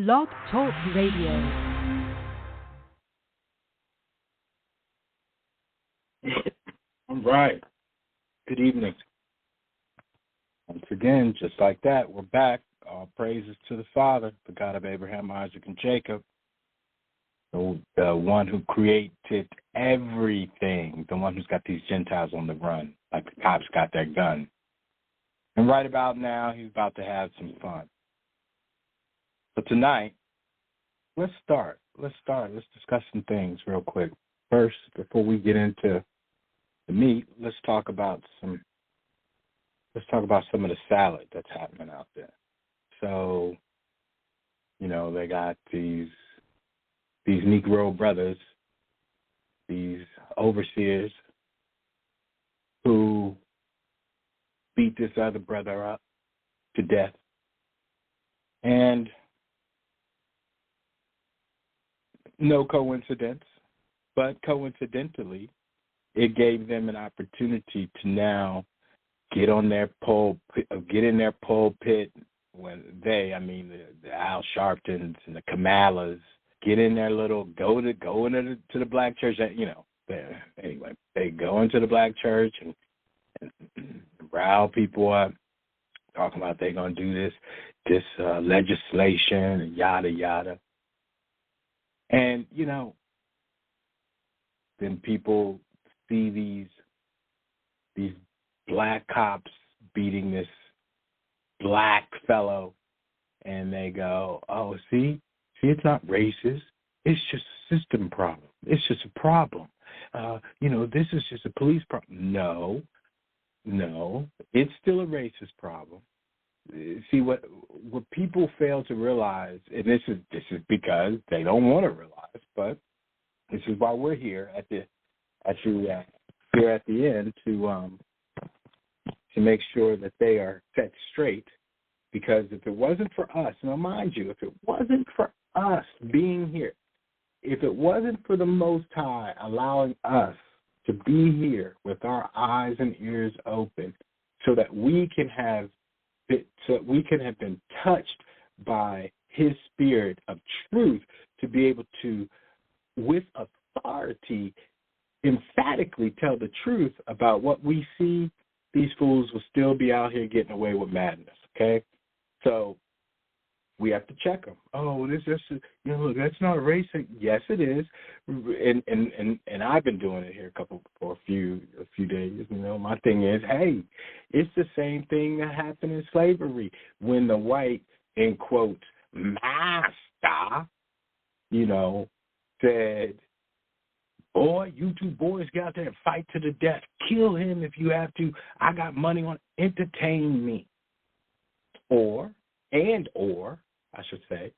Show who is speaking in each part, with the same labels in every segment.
Speaker 1: Blog Talk Radio.
Speaker 2: All right. Good evening. Once again, just like that, we're back. All praises to the Father, the God of Abraham, Isaac, and Jacob, the one who created everything, the one who's got these Gentiles on the run, like the cops got their gun. And right about now, he's about to have some fun. But tonight, let's start. Let's discuss some things real quick. First, before we get into the meat, let's talk about some of the salad that's happening out there. So, they got these Negro brothers, these overseers who beat this other brother up to death. And no coincidence, but coincidentally, it gave them an opportunity to now get in their pulpit when the Al Sharptons and the Kamalas get in their little go into the black church. Anyway, they go into the black church and rile people up, talking about they're gonna do this legislation and yada yada. And then people see these black cops beating this black fellow, and they go, "Oh, see, it's not racist. It's just a system problem. It's just a problem. This is just a police problem." No, it's still a racist problem. See, what people fail to realize, and this is because they don't want to realize, but this is why we're here at the end to make sure that they are set straight. Because if it wasn't for us, now mind you, if it wasn't for us being here, if it wasn't for the Most High allowing us to be here with our eyes and ears open, so that we can have been touched by His Spirit of truth, to be able to, with authority, emphatically tell the truth about what we see, these fools will still be out here getting away with madness. Okay, so we have to check them. Oh, this is that's not a racist. Yes, it is, and I've been doing it here for a few days. My thing is, hey, it's the same thing that happened in slavery when the white, in quotes, master, said, "Boy, you two boys get out there and fight to the death. Kill him if you have to. I got money on entertain me." Or I should say,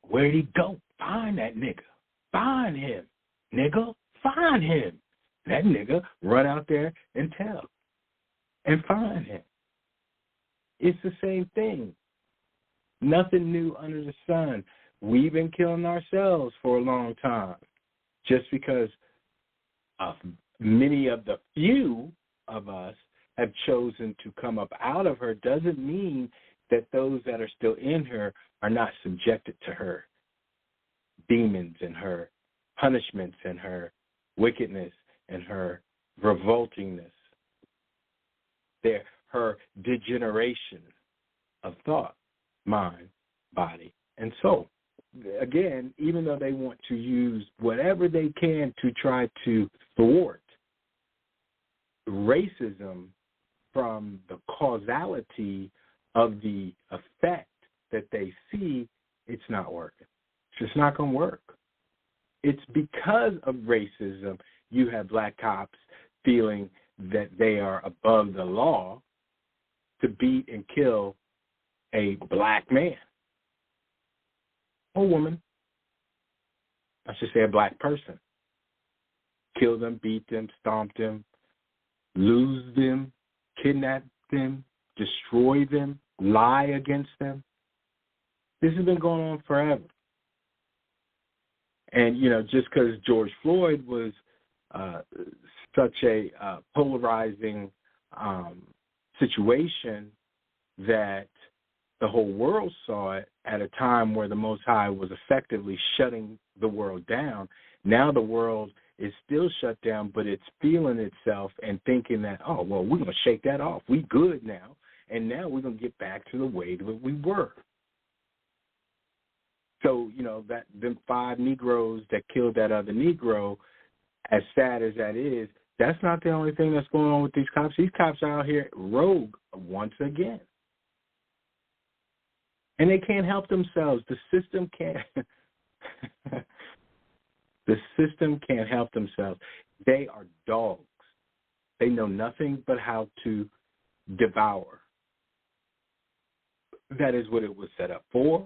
Speaker 2: where'd he go? Find that nigga. Find him. Nigga, find him. That nigga run out there and tell. And find him. It's the same thing. Nothing new under the sun. We've been killing ourselves for a long time. Just because many of the few of us have chosen to come up out of her doesn't mean that those that are still in her are not subjected to her demons and her punishments and her wickedness and her revoltingness, her degeneration of thought, mind, body, and soul. Again, even though they want to use whatever they can to try to thwart racism from the causality of the effect that they see, it's not working. It's just not going to work. It's because of racism you have black cops feeling that they are above the law to beat and kill a black man or woman. I should say a black person. Kill them, beat them, stomp them, lose them, kidnap them, destroy them, lie against them. This has been going on forever. And, just because George Floyd was such a polarizing situation that the whole world saw it at a time where the Most High was effectively shutting the world down. Now the world is still shut down, but it's feeling itself and thinking that, oh, well, we're going to shake that off. We good now, and now we're going to get back to the way that we were. So, that them 5 Negroes that killed that other Negro, as sad as that is, that's not the only thing that's going on with these cops. These cops are out here rogue once again. And they can't help themselves. The system can't. The system can't help themselves. They are dogs. They know nothing but how to devour. That is what it was set up for.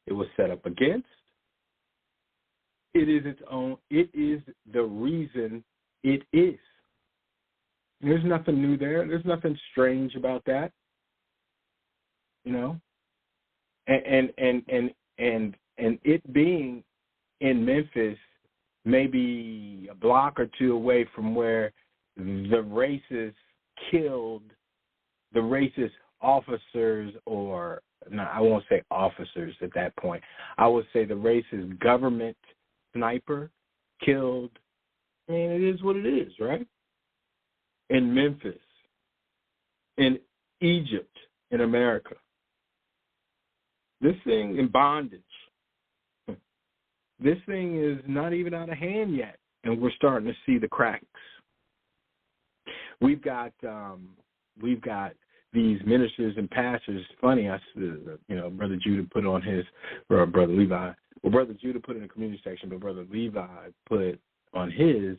Speaker 2: It was set up against. It is its own. It is the reason it is. There's nothing new there. There's nothing strange about that. And it being in Memphis, maybe a block or two away from where the racists killed the racist officers, or no, I won't say officers at that point. I would say the racist government sniper killed. I mean, it is what it is, right? In Memphis, in Egypt, in America. This thing in bondage. This thing is not even out of hand yet, and we're starting to see the cracks. We've got these ministers and pastors. Funny, Brother Judah put on his, or Brother Levi. Well, Brother Judah put in the community section, but Brother Levi put on his,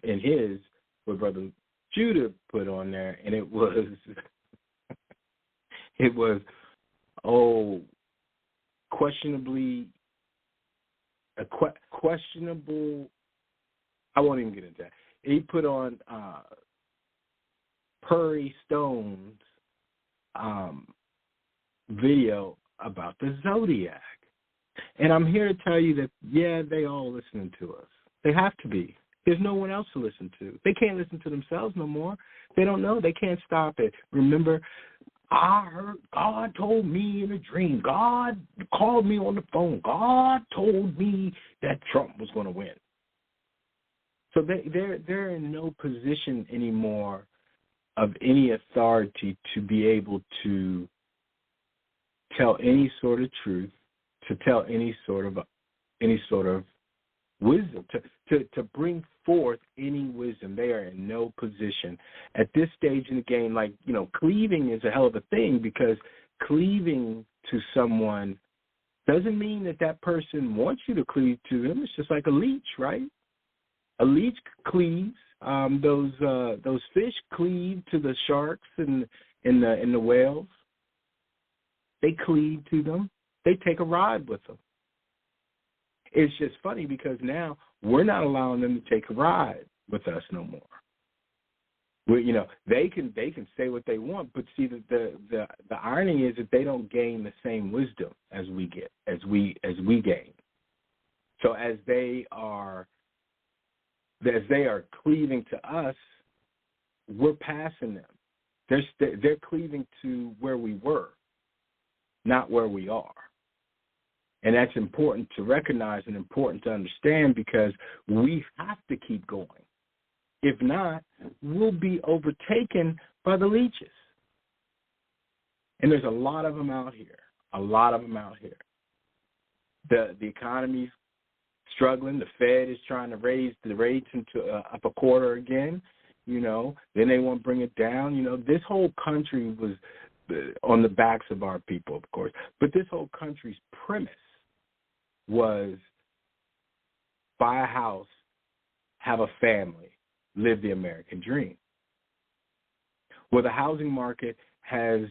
Speaker 2: in his, what Brother Judah put on there, and it was, questionable. I won't even get into that. He put on Puri Stone's video about the Zodiac. And I'm here to tell you that, yeah, they all listening to us. They have to be. There's no one else to listen to. They can't listen to themselves no more. They don't know. They can't stop it. Remember, I heard God told me in a dream. God called me on the phone. God told me that Trump was going to win. So they're in no position anymore of any authority to be able to tell any sort of truth, to tell any sort of wisdom, to bring forth any wisdom. They are in no position at this stage in the game. Like, cleaving is a hell of a thing, because cleaving to someone doesn't mean that person wants you to cleave to them. It's just like a leech, right? A leech cleaves. Those fish cleave to the sharks and the whales. They cleave to them. They take a ride with them. It's just funny because now we're not allowing them to take a ride with us no more. They can say what they want, but see, the irony is that they don't gain the same wisdom as we gain. So as they are cleaving to us, we're passing them. They're cleaving to where we were, not where we are. And that's important to recognize and important to understand, because we have to keep going. If not, we'll be overtaken by the leeches. And there's a lot of them out here. The economy's struggling. The Fed is trying to raise the rates up a quarter again. Then they want to bring it down. This whole country was on the backs of our people, of course. But this whole country's premise was buy a house, have a family, live the American dream. Well, the housing market has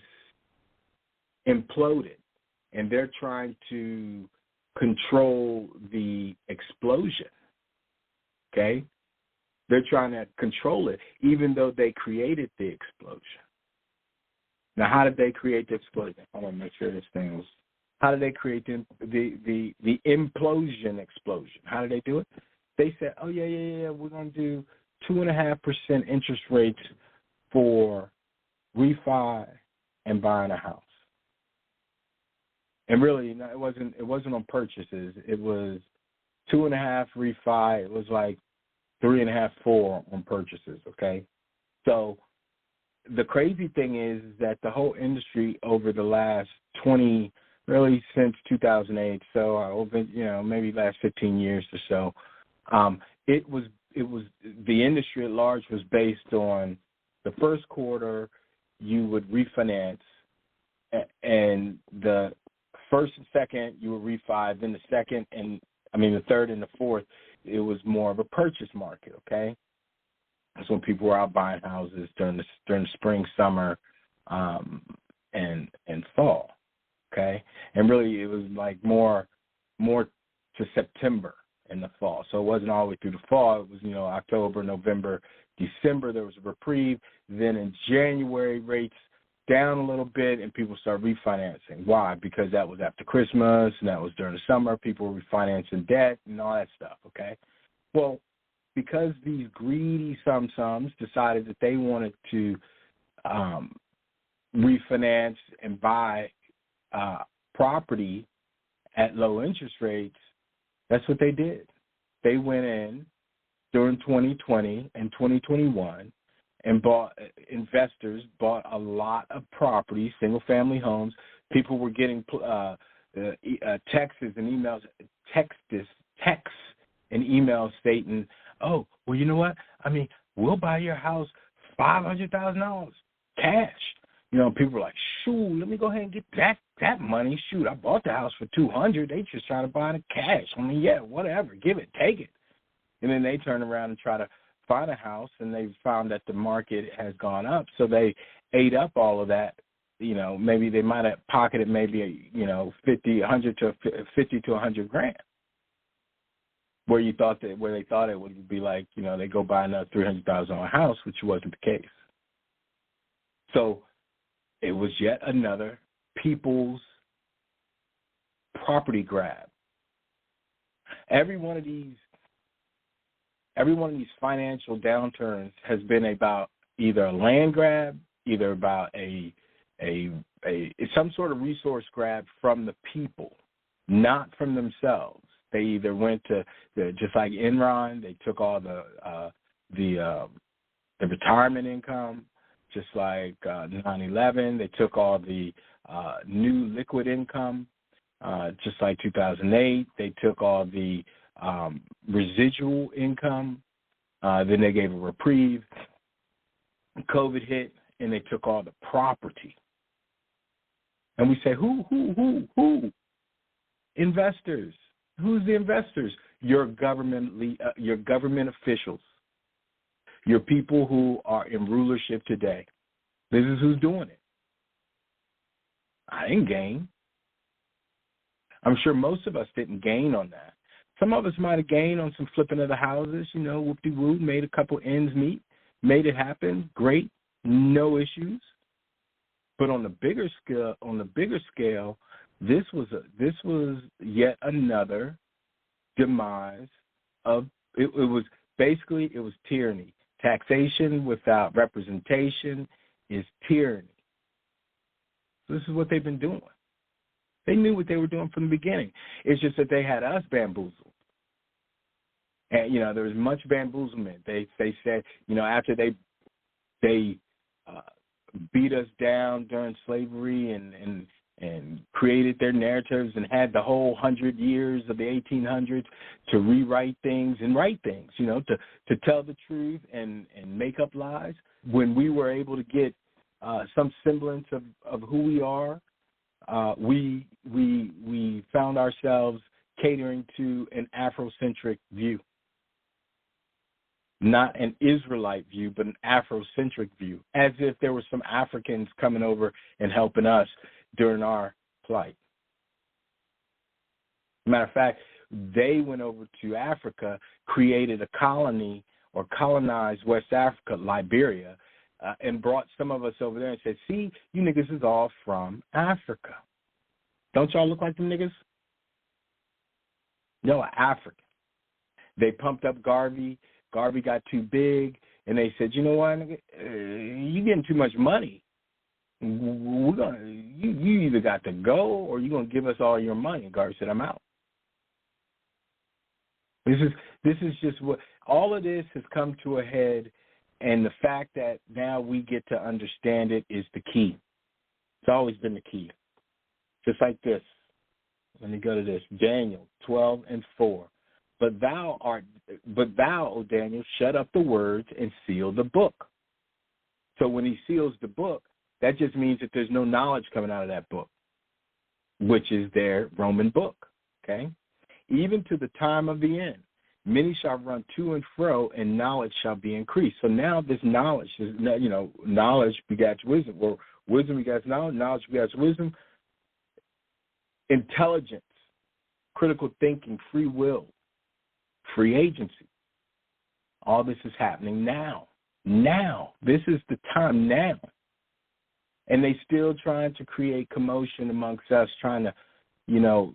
Speaker 2: imploded, and they're trying to control the explosion, okay? They're trying to control it, even though they created the explosion. Now, how did they create the explosion? I want to make sure this thing was... How did they create the implosion explosion? How did they do it? They said, oh, yeah, we're going to do 2.5% interest rates for refi and buying a house. And really, no, it wasn't on purchases. It was 2.5 refi. It was like 3.5, 4 on purchases. Okay, so the crazy thing is that the whole industry over the last 20, really since 2008, so over maybe last 15 years or so, it was the industry at large was based on the first quarter you would refinance, and the first and second you would refi, then the third and the fourth, it was more of a purchase market. Okay, that's when people were out buying houses during the spring, summer, and fall. Okay, and really it was like more to September in the fall. So it wasn't all the way through the fall. It was October, November, December there was a reprieve. Then in January rates down a little bit and people started refinancing. Why? Because that was after Christmas and that was during the summer. People were refinancing debt and all that stuff. Okay, well, because these greedy sum-sums decided that they wanted to refinance and buy property at low interest rates, that's what they did. They went in during 2020 and 2021 and investors bought a lot of property, single-family homes. People were getting texts and emails stating, oh, well, you know what? We'll buy your house $500,000 cash. People were like, shoot, let me go ahead and get that money. Shoot, I bought the house for $200,000. They just trying to buy the cash. Yeah, whatever, give it, take it. And then they turn around and try to find a house, and they found that the market has gone up, so they ate up all of that. Maybe they might have pocketed maybe $50 to $100,000. Where they thought it would be like, they go buy another $300,000 house, which wasn't the case. So it was yet another people's property grab. Every one of these financial downturns has been about either a land grab, either about a some sort of resource grab from the people, not from themselves. They either went to just like Enron, they took all the retirement income, just like 9/11, they took all the new liquid income, just like 2008, they took all the residual income, then they gave a reprieve. COVID hit, and they took all the property. And we say, who? Investors. Who's the investors? Your government officials, your people who are in rulership today. This is who's doing it. I didn't gain. I'm sure most of us didn't gain on that. Some of us might have gained on some flipping of the houses, whoop-de-woo, made a couple ends meet, made it happen, great, no issues. But on the bigger scale, this was yet another demise of it. It was tyranny. Taxation without representation is tyranny. So this is what they've been doing. They knew what they were doing from the beginning. It's just that they had us bamboozled. And, there was much bamboozlement. They said, after they beat us down during slavery and created their narratives and had the whole 100 years of the 1800s to rewrite things and write things, to tell the truth and make up lies. When we were able to get some semblance of who we are, we found ourselves catering to an Afrocentric view. Not an Israelite view, but an Afrocentric view, as if there were some Africans coming over and helping us during our plight. Matter of fact, they went over to Africa, created a colony or colonized West Africa, Liberia, and brought some of us over there and said, see, you niggas is all from Africa. Don't y'all look like them niggas? Y'all are African. They pumped up Garvey. Garvey got too big, and they said, you know what, nigga, you getting too much money. You you either got to go or you're going to give us all your money. And God said, I'm out. This is just what all of this has come to a head, and the fact that now we get to understand it is the key. It's always been the key. Just like this. Let me go to this. Daniel 12:4. But thou, O Daniel, shut up the words and seal the book. So when he seals the book, that just means that there's no knowledge coming out of that book, which is their Roman book. Okay? Even to the time of the end, many shall run to and fro, and knowledge shall be increased. So now this knowledge is, knowledge begets wisdom, or wisdom begets knowledge, knowledge begets wisdom, intelligence, critical thinking, free will, free agency. All this is happening now. Now. This is the time now. And they still trying to create commotion amongst us, trying to,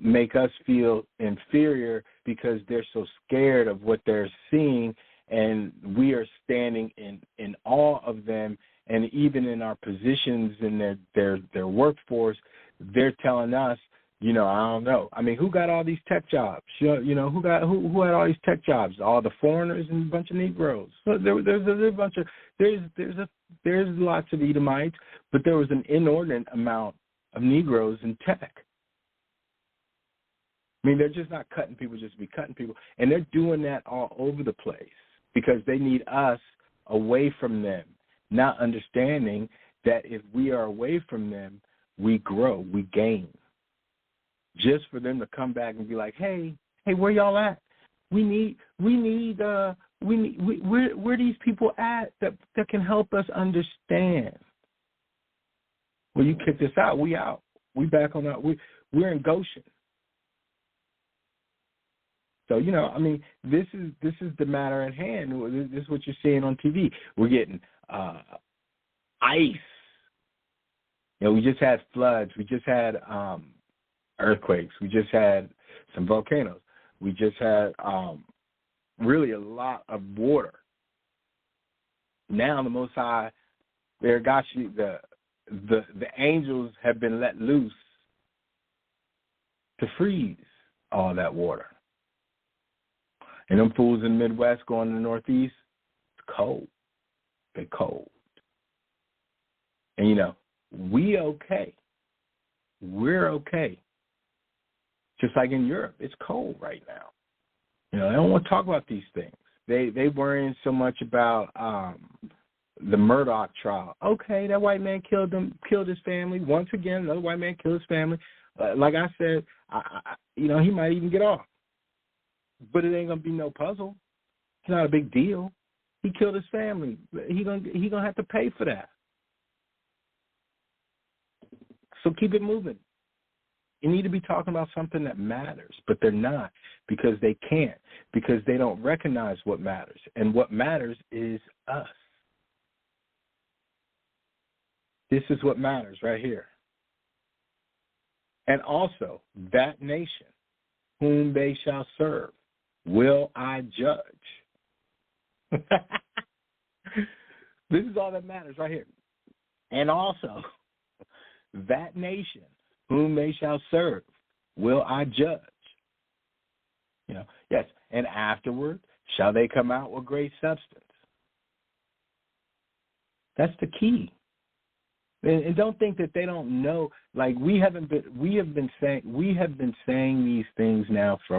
Speaker 2: make us feel inferior because they're so scared of what they're seeing, and we are standing in awe of them. And even in our positions in their workforce, they're telling us, I don't know. I mean, who got all these tech jobs? Who had all these tech jobs? All the foreigners and a bunch of Negroes. So there's lots of Edomites, but there was an inordinate amount of Negroes in tech. I mean, they're just not cutting people just to be cutting people, and they're doing that all over the place because they need us away from them, not understanding that if we are away from them, we grow, we gain. Just for them to come back and be like, hey, where y'all at? Where these people at that can help us understand? Well, you kicked us out, we out. We back on that. We're in Goshen. So, this is the matter at hand. This is what you're seeing on TV. We're getting ice. We just had floods. We just had earthquakes. We just had some volcanoes. We just had really a lot of water. Now the Most High, the angels have been let loose to freeze all that water. And them fools in the Midwest going to the Northeast, it's cold. They're cold. And, we okay. We're okay. Just like in Europe, it's cold right now. They don't want to talk about these things. They worrying so much about the Murdoch trial. Okay, that white man killed his family. Once again, another white man killed his family. Like I said, he might even get off. But it ain't gonna be no puzzle. It's not a big deal. He killed his family. He gonna have to pay for that. So keep it moving. You need to be talking about something that matters, but they're not because they can't, because they don't recognize what matters. And what matters is us. This is what matters right here. And also, that nation whom they shall serve will I judge. This is all that matters right here. And also, that nation whom they shall serve will I judge. Yes, and afterward shall they come out with great substance. That's the key. And don't think that they don't know. Like we have been saying these things now for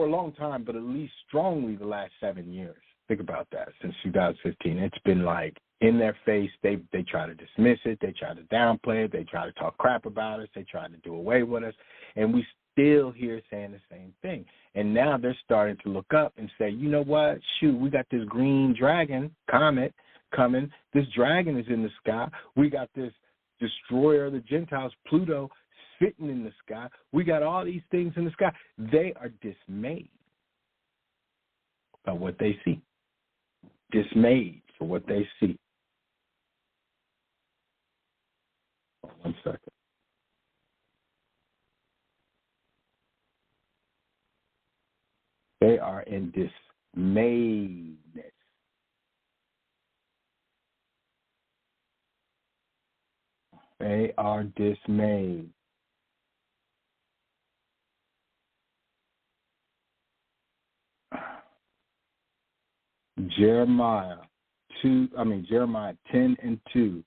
Speaker 2: a long time, but at least strongly the last 7 years. Think about that. Since 2015, it's been like in their face. They try to dismiss it. They try to downplay it. They try to talk crap about us. They try to do away with us, and we still here saying the same thing. And now they're starting to look up and say, you know what? Shoot, we got this green dragon comet coming. This dragon is in the sky. We got this destroyer of the Gentiles, Pluto, sitting in the sky. We got all these things in the sky. They are dismayed by what they see. Dismayed for what they see. One second. They are in dismayedness. They are dismayed. Jeremiah 10:2.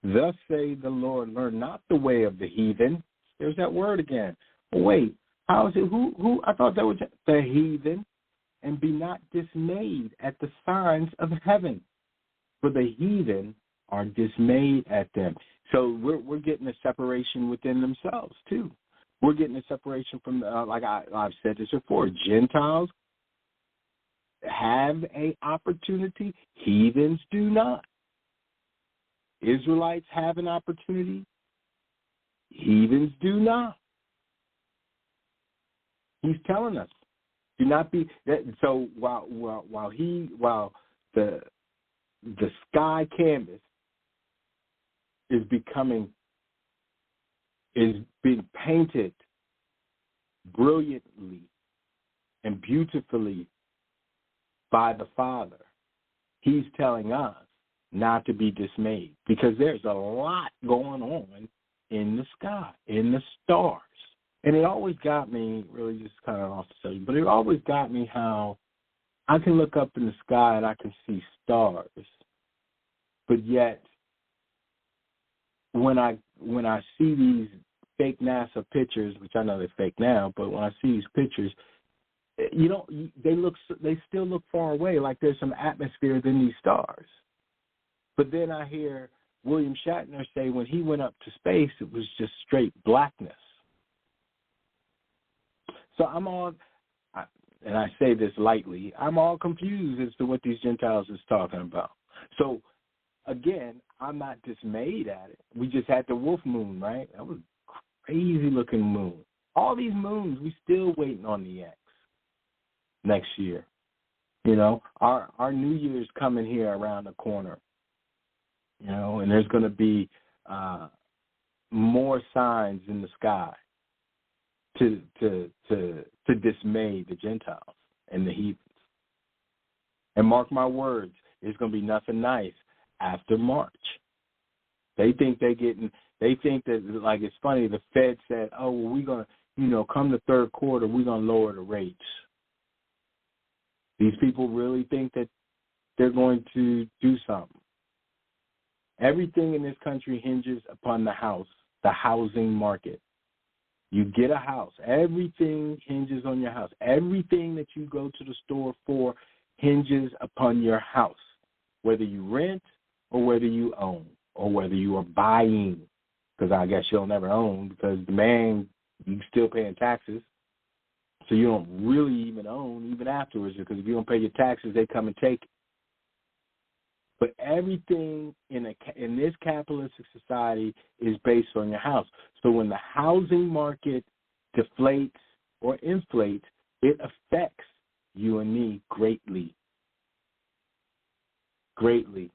Speaker 2: Thus say the Lord, learn not the way of the heathen. There's that word again. Oh, wait, how is it? Who? I thought that was the heathen. And be not dismayed at the signs of heaven, for the heathen are dismayed at them. So we're getting a separation within themselves too. We're getting a separation from, like I've said this before, Gentiles have a opportunity, heathens do not. Israelites have an opportunity, heathens do not. He's telling us, do not be that. So while the sky canvas is being painted brilliantly and beautifully by the Father, he's telling us not to be dismayed, because there's a lot going on in the sky, in the stars. And it always got me, really just kind of off the subject, but it always got me how I can look up in the sky and I can see stars, but yet when I see these fake NASA pictures, which I know they're fake now, but when I see these pictures, they still look far away, like there's some atmosphere within these stars. But then I hear William Shatner say when he went up to space, it was just straight blackness. So and I say this lightly, I'm all confused as to what these Gentiles is talking about. So, again, I'm not dismayed at it. We just had the wolf moon, right? That was a crazy-looking moon. All these moons, we still waiting on the X next year. Our New Year's coming here around the corner, and there's going to be more signs in the sky to dismay the Gentiles and the heathens. And mark my words, it's going to be nothing nice after March. They think that, like, it's funny, the Fed said, oh, well, we're going to, come the third quarter, we're going to lower the rates. These people really think that they're going to do something. Everything in this country hinges upon the housing market. You get a house. Everything hinges on your house. Everything that you go to the store for hinges upon your house, whether you rent or whether you own or whether you are buying, because I guess you'll never own, because you're still paying taxes, so you don't really even own even afterwards, because if you don't pay your taxes, they come and take it. But everything in this capitalistic society is based on your house. So when the housing market deflates or inflates, it affects you and me greatly. Greatly.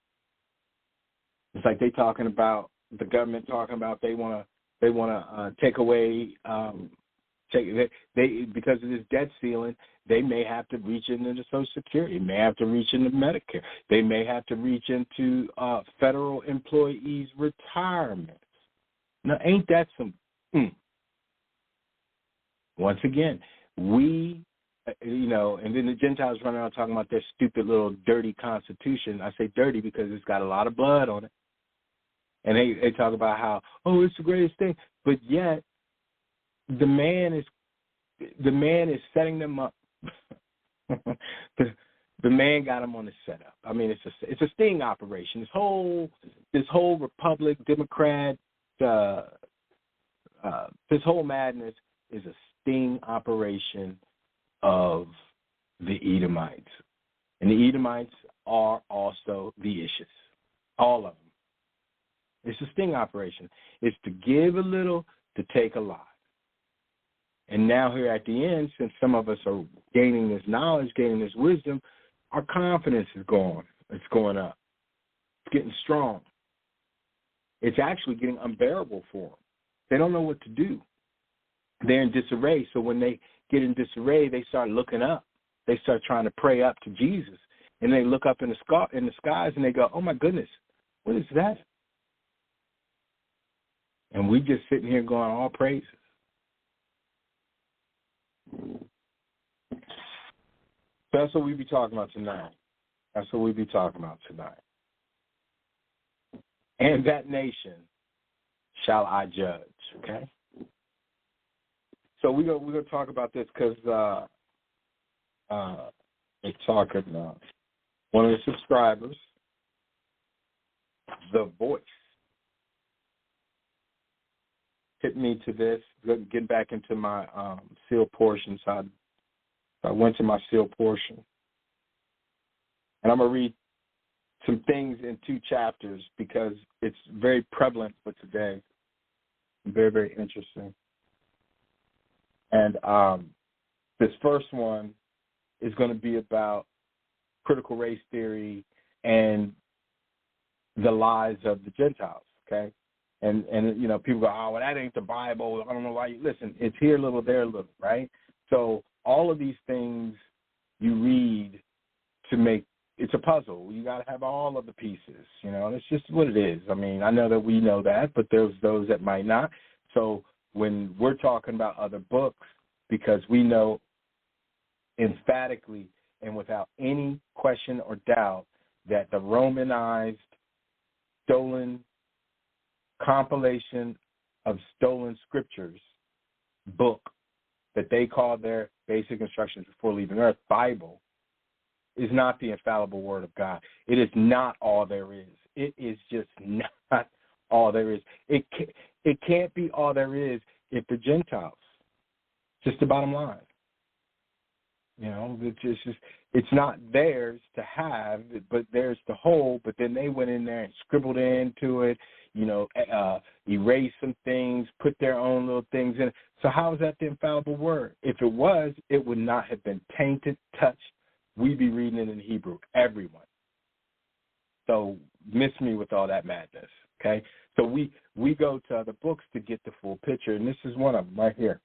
Speaker 2: It's like the government talking about they want to take away because of this debt ceiling. They may have to reach into the Social Security, may have to reach into Medicare. They may have to reach into federal employees' retirement. Now, ain't that some? Once again, and then the Gentiles run around talking about their stupid little dirty Constitution. I say dirty because it's got a lot of blood on it. And they talk about how, it's the greatest thing. But yet, the man is setting them up. The man got him on the setup. I mean, it's a sting operation. This whole Republic, Democrat, this whole madness is a sting operation of the Edomites. And the Edomites are also the Issues, all of them. It's a sting operation. It's to give a little, to take a lot. And now here at the end, since some of us are gaining this knowledge, gaining this wisdom, our confidence is going. It's going up. It's getting strong. It's actually getting unbearable for them. They don't know what to do. They're in disarray. So when they get in disarray, they start looking up. They start trying to pray up to Jesus. And they look up in the skies and they go, oh, my goodness, what is that? And we just sitting here going, all praises. So that's what we be talking about tonight. That's what we be talking about tonight. And that nation shall I judge, okay? So we're gonna talk about this because it's talking one of the subscribers, The Voice, hit me to this, getting back into my sealed portion. So I went to my sealed portion. And I'm going to read some things in 2 chapters because it's very prevalent for today. Very, very interesting. And this first one is going to be about critical race theory and the lies of the Gentiles, okay? And you know, people go, oh, well, that ain't the Bible. I don't know why you listen. It's here a little, there a little, right? So all of these things you read to make it's a puzzle. You got to have all of the pieces, you know. And it's just what it is. I mean, I know that we know that, but there's those that might not. So when we're talking about other books, because we know emphatically and without any question or doubt that the Romanized, stolen compilation of stolen scriptures book that they call their basic instructions before leaving earth, Bible, is not the infallible word of God. It is not all there is. It is just not all there is. It can't be all there is if the Gentiles, just the bottom line. You know, it's not theirs to have, but theirs to hold. But then they went in there and scribbled into it, you know, erased some things, put their own little things in it. So how is that the infallible word? If it was, it would not have been tainted, touched. We'd be reading it in Hebrew, everyone. So miss me with all that madness, okay? So we go to other books to get the full picture, and this is one of them right here.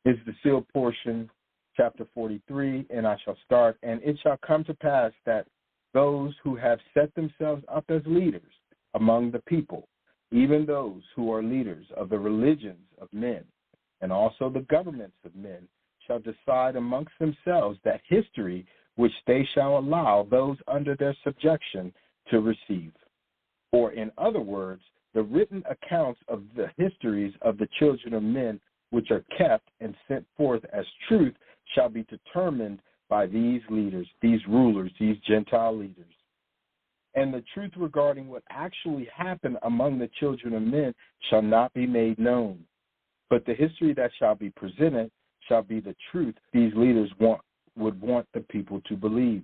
Speaker 2: It's the sealed portion, chapter 43, and I shall start. And it shall come to pass that those who have set themselves up as leaders among the people, even those who are leaders of the religions of men, and also the governments of men, shall decide amongst themselves that history which they shall allow those under their subjection to receive. Or in other words, the written accounts of the histories of the children of men which are kept and sent forth as truth shall be determined by these leaders, these rulers, these Gentile leaders. And the truth regarding what actually happened among the children of men shall not be made known. But the history that shall be presented shall be the truth these leaders would want the people to believe.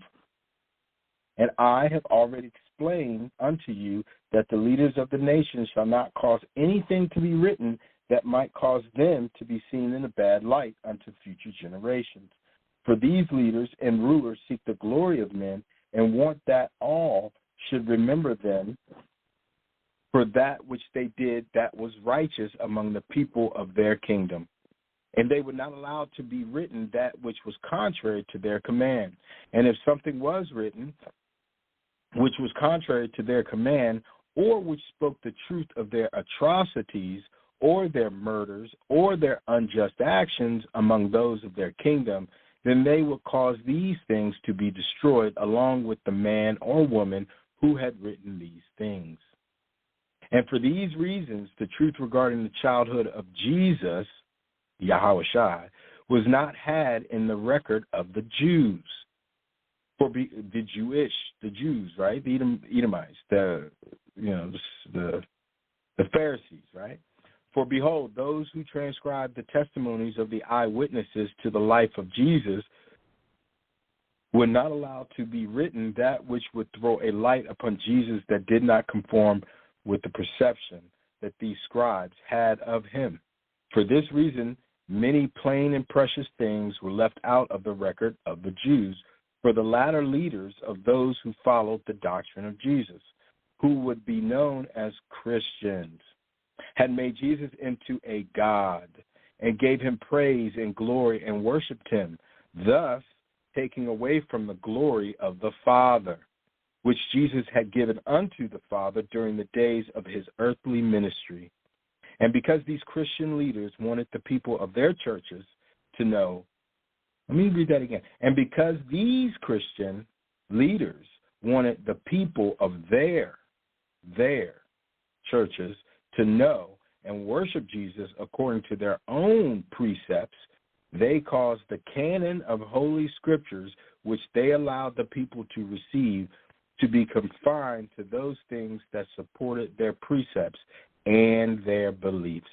Speaker 2: And I have already explained unto you that the leaders of the nations shall not cause anything to be written that might cause them to be seen in a bad light unto future generations. For these leaders and rulers seek the glory of men and want that all should remember them for that which they did that was righteous among the people of their kingdom. And they would not allow to be written that which was contrary to their command. And if something was written which was contrary to their command, or which spoke the truth of their atrocities, or their murders, or their unjust actions among those of their kingdom, then they would cause these things to be destroyed along with the man or woman who had written these things. And for these reasons, the truth regarding the childhood of Jesus, Yahushua, was not had in the record of the Jews. For the Jews, right? The Edomites, the Pharisees, right? For behold, those who transcribed the testimonies of the eyewitnesses to the life of Jesus were not allowed to be written that which would throw a light upon Jesus that did not conform with the perception that these scribes had of him. For this reason, many plain and precious things were left out of the record of the Jews, for the latter leaders of those who followed the doctrine of Jesus, who would be known as Christians, had made Jesus into a God and gave him praise and glory and worshipped him, thus taking away from the glory of the Father, which Jesus had given unto the Father during the days of his earthly ministry. And because these Christian leaders wanted the people of their churches to know, let me read that again. And because these Christian leaders wanted the people of their churches to know and worship Jesus according to their own precepts, they caused the canon of Holy Scriptures, which they allowed the people to receive, to be confined to those things that supported their precepts and their beliefs.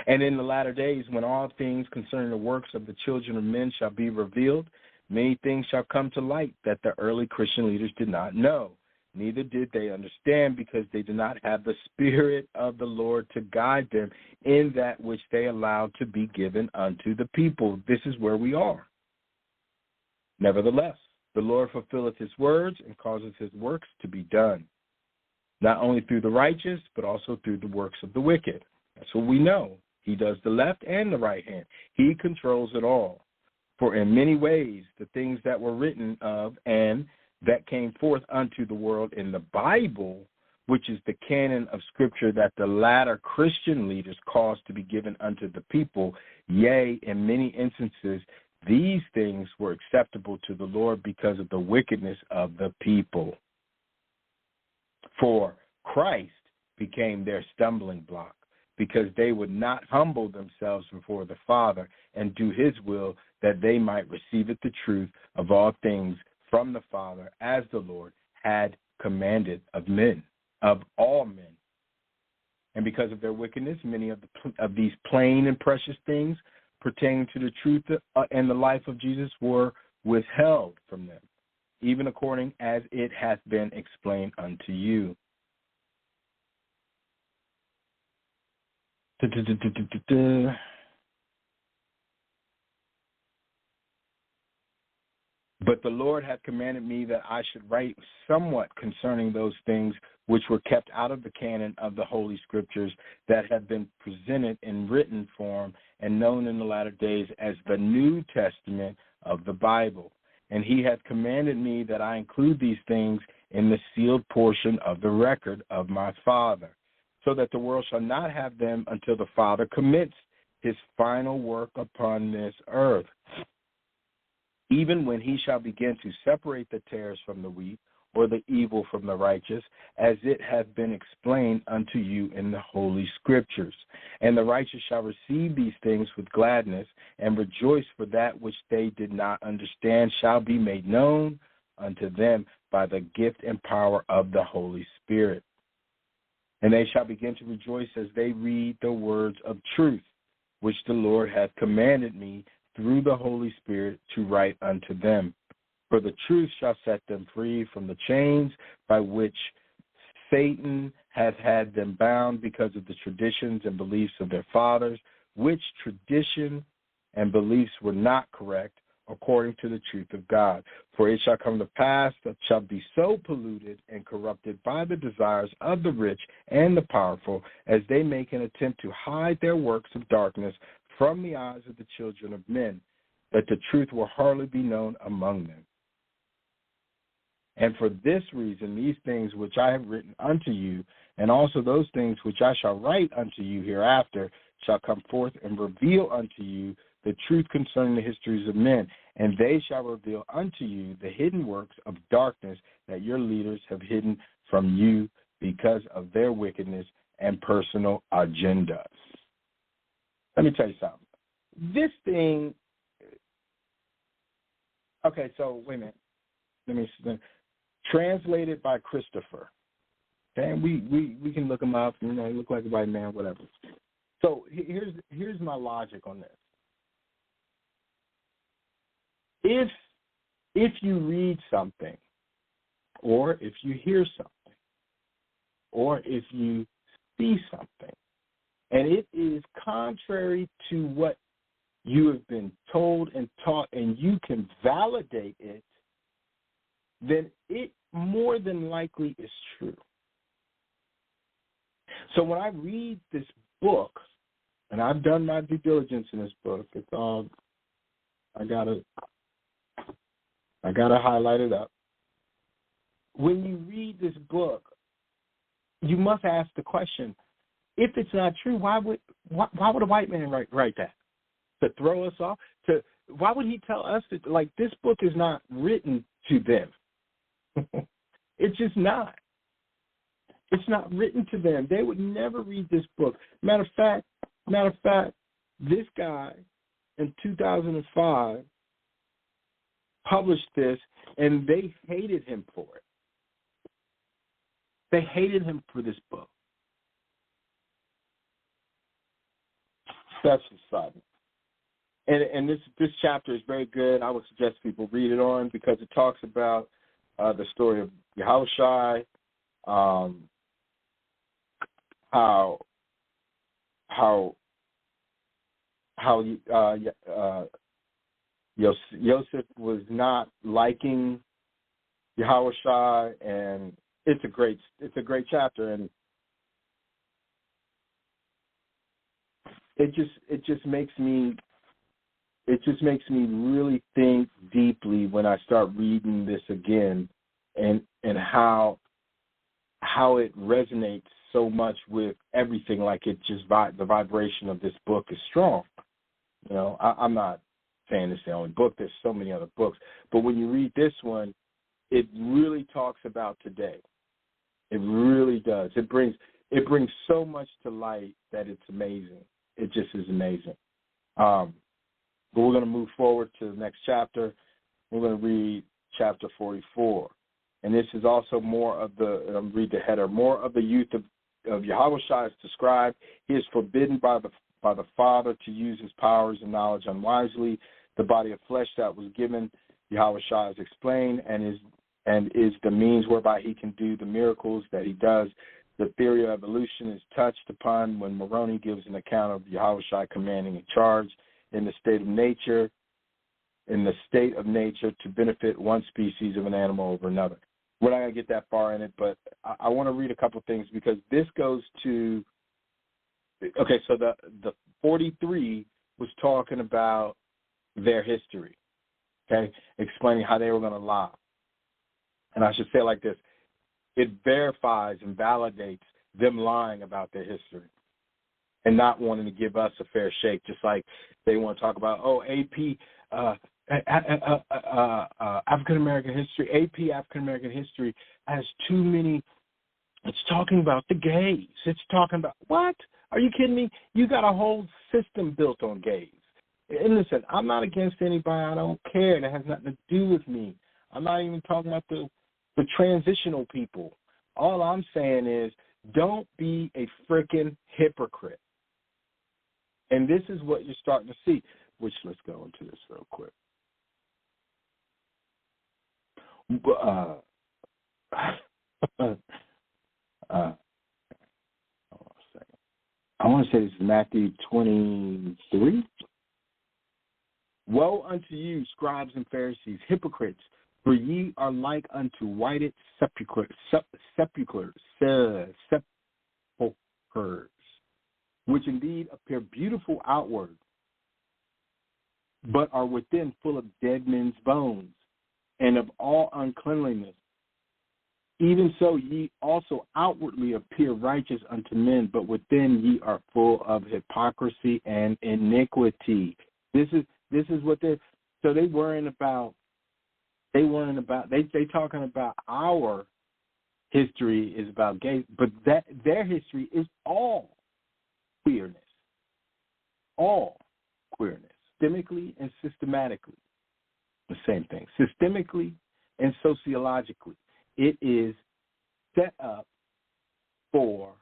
Speaker 2: And in the latter days, when all things concerning the works of the children of men shall be revealed, many things shall come to light that the early Christian leaders did not know. Neither did they understand, because they did not have the Spirit of the Lord to guide them in that which they allowed to be given unto the people. This is where we are. Nevertheless, the Lord fulfilleth his words and causes his works to be done, not only through the righteous, but also through the works of the wicked. That's what we know. He does the left and the right hand. He controls it all. For in many ways, the things that were written of and that came forth unto the world in the Bible, which is the canon of Scripture that the latter Christian leaders caused to be given unto the people, yea, in many instances, these things were acceptable to the Lord because of the wickedness of the people. For Christ became their stumbling block, because they would not humble themselves before the Father and do his will, that they might receive the truth of all things from the Father, as the Lord had commanded of men, of all men. And because of their wickedness, many of these plain and precious things pertaining to the truth and the life of Jesus were withheld from them, even according as it hath been explained unto you. But the Lord hath commanded me that I should write somewhat concerning those things which were kept out of the canon of the Holy Scriptures, that have been presented in written form and known in the latter days as the New Testament of the Bible. And he hath commanded me that I include these things in the sealed portion of the record of my Father, so that the world shall not have them until the Father commits his final work upon this earth, even when he shall begin to separate the tares from the wheat, or the evil from the righteous, as it hath been explained unto you in the Holy Scriptures. And the righteous shall receive these things with gladness, and rejoice, for that which they did not understand shall be made known unto them by the gift and power of the Holy Spirit. And they shall begin to rejoice as they read the words of truth, which the Lord hath commanded me through the Holy Spirit to write unto them. For the truth shall set them free from the chains by which Satan hath had them bound, because of the traditions and beliefs of their fathers, which tradition and beliefs were not correct according to the truth of God. For it shall come to pass that shall be so polluted and corrupted by the desires of the rich and the powerful, as they make an attempt to hide their works of darkness from the eyes of the children of men, that the truth will hardly be known among them. And for this reason, these things which I have written unto you, and also those things which I shall write unto you hereafter, shall come forth and reveal unto you the truth concerning the histories of men, and they shall reveal unto you the hidden works of darkness that your leaders have hidden from you because of their wickedness and personal agendas. Let me tell you something. This thing, okay, so wait a minute. Let me translated by Christopher. Okay, we can look him up. You know, he look like a white man, whatever. So here's my logic on this. If you read something, or if you hear something, or if you see something, and it is contrary to what you have been told and taught, and you can validate it, then it more than likely is true. So when I read this book, and I've done my due diligence in this book, it's all I gotta highlight it up. When you read this book, you must ask the question, if it's not true, why would a white man write that? To throw us off? Why would he tell us that, like, this book is not written to them? It's just not. It's not written to them. They would never read this book. Matter of fact, this guy in 2005 published this, and they hated him for it. They hated him for this book. That's the sudden. And this chapter is very good. I would suggest people read it on because it talks about the story of Yahushua, how Yosef was not liking Yahushua, and it's a great chapter, and it just makes me really think deeply when I start reading this again, and how it resonates so much with everything. Like it just the vibration of this book is strong. You know, I'm not saying it's the only book. There's so many other books, but when you read this one, it really talks about today. It really does. It brings so much to light that it's amazing. It just is amazing. But we're going to move forward to the next chapter. We're going to read chapter 44. And this is also more of the, read the header, more of the youth of Yahushua is described. He is forbidden by the Father to use his powers and knowledge unwisely. The body of flesh that was given Yahushua is explained and is the means whereby he can do the miracles that he does. The theory of evolution is touched upon when Moroni gives an account of Yahushua commanding in charge in the state of nature to benefit one species of an animal over another. We're not going to get that far in it, but I want to read a couple things because this goes to, okay, so the 43 was talking about their history, okay, explaining how they were going to lie. And I should say it like this, it verifies and validates them lying about their history and not wanting to give us a fair shake, just like they want to talk about, AP, African-American history, AP African-American history has too many, it's talking about the gays. It's talking about, what? Are you kidding me? You got a whole system built on gays. And listen, I'm not against anybody. I don't care. That has nothing to do with me. I'm not even talking about the transitional people. All I'm saying is don't be a freaking hypocrite. And this is what you're starting to see, which let's go into this real quick. Hold on a second. I want to say this is Matthew 23. Woe unto you, scribes and Pharisees, hypocrites, for ye are like unto whited sepulchres, which indeed appear beautiful outward, but are within full of dead men's bones, and of all uncleanliness. Even so ye also outwardly appear righteous unto men, but within ye are full of hypocrisy and iniquity. This is what they worrying about. They talking about our history is about gays, but their history is all queerness, systemically and systematically. The same thing, systemically and sociologically. It is set up for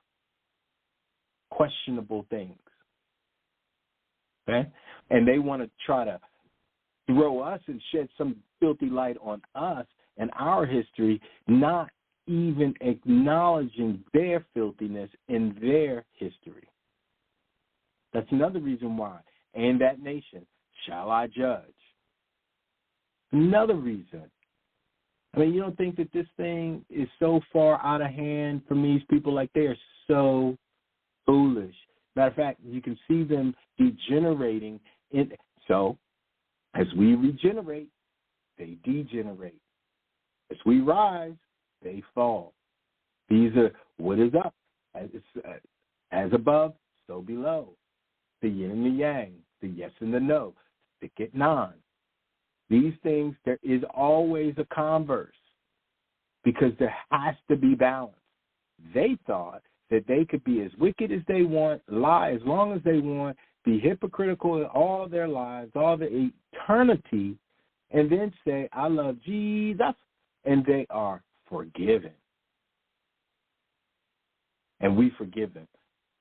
Speaker 2: questionable things, okay? And they want to try to throw us and shed some filthy light on us and our history, not even acknowledging their filthiness in their history. That's another reason why. And that nation shall I judge. Another reason. I mean, you don't think that this thing is so far out of hand from these people? Like, they are so foolish. Matter of fact, you can see them degenerating. So, as we regenerate, they degenerate. As we rise, they fall. These are what is up. As above, so below. The yin and the yang, the yes and the no, stick at 9. These things, there is always a converse because there has to be balance. They thought that they could be as wicked as they want, lie as long as they want, be hypocritical in all their lives, all the eternity, and then say, I love Jesus, and they are forgiven. And we forgive them.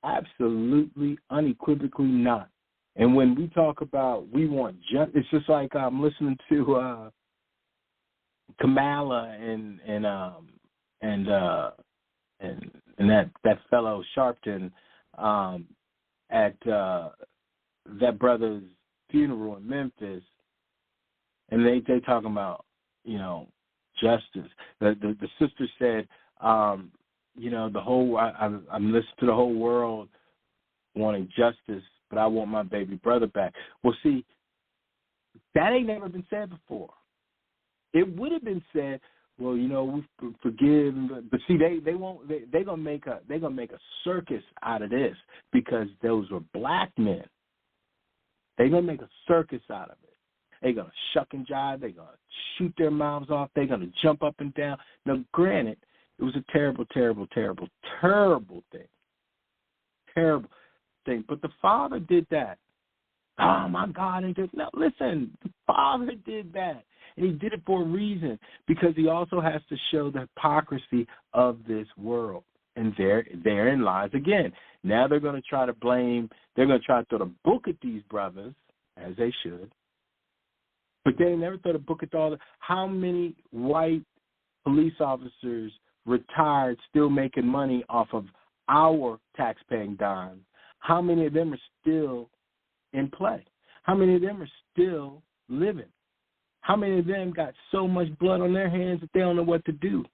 Speaker 2: Absolutely, unequivocally not. And when we talk about we want justice, it's just like I'm listening to Kamala and that fellow Sharpton at that brother's funeral in Memphis, and they talking about, you know, justice. The sister said, you know, the whole I'm listening to the whole world wanting justice, but I want my baby brother back. Well, see, that ain't never been said before. It would have been said, well, you know, we forgive, but see, they won't. They're gonna make a circus out of this because those were black men. They're gonna make a circus out of it. They're gonna shuck and jive. They're gonna shoot their mouths off. They're gonna jump up and down. Now, granted, it was a terrible, terrible, terrible, terrible thing. Terrible thing. But the Father did that. Oh, my God. No, listen, the Father did that. And he did it for a reason, because he also has to show the hypocrisy of this world. And therein lies again. Now they're going to try to blame, they're going to try to throw the book at these brothers, as they should. But they never throw the book at all the, how many white police officers retired still making money off of our tax-paying dimes? How many of them are still in play? How many of them are still living? How many of them got so much blood on their hands that they don't know what to do?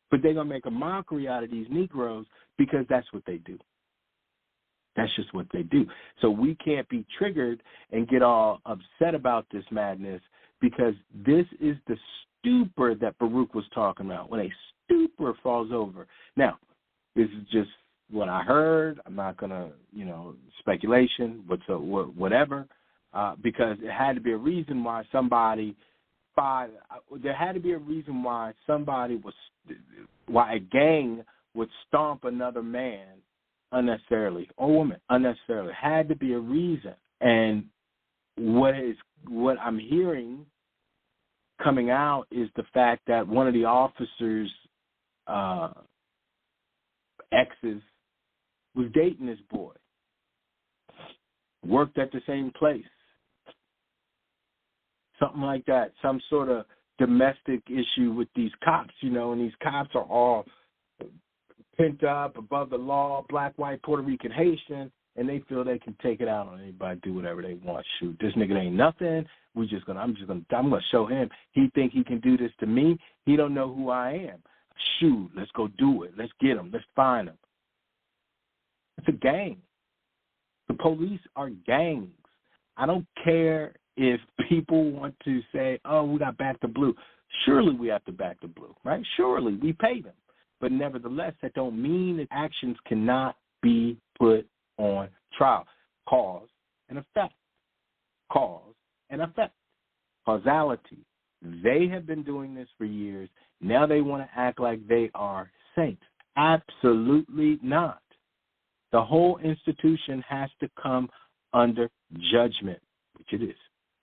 Speaker 2: But they're going to make a mockery out of these Negroes because that's what they do. That's just what they do. So we can't be triggered and get all upset about this madness, because this is the stupor that Baruch was talking about, when a stupor falls over. Now, this is just what I heard. I'm not going to, speculation, whatever, because it had to be a reason why why a gang would stomp another man unnecessarily, or woman unnecessarily. Had to be a reason. And what I'm hearing coming out is the fact that one of the officers' exes was dating this boy, worked at the same place, something like that, some sort of domestic issue with these cops, and these cops are all pent up, above the law, black, white, Puerto Rican, Haitian, and they feel they can take it out on anybody, do whatever they want. Shoot, this nigga ain't nothing. I'm gonna show him. He think he can do this to me. He don't know who I am. Shoot, let's go do it. Let's get him. Let's find him. It's a gang. The police are gangs. I don't care if people want to say, oh, we got back to blue. Surely we have to back to blue, right? Surely we pay them. But nevertheless, that don't mean that actions cannot be put on trial. Cause and effect. Cause and effect. Causality. They have been doing this for years. Now they want to act like they are saints. Absolutely not. The whole institution has to come under judgment, which it is.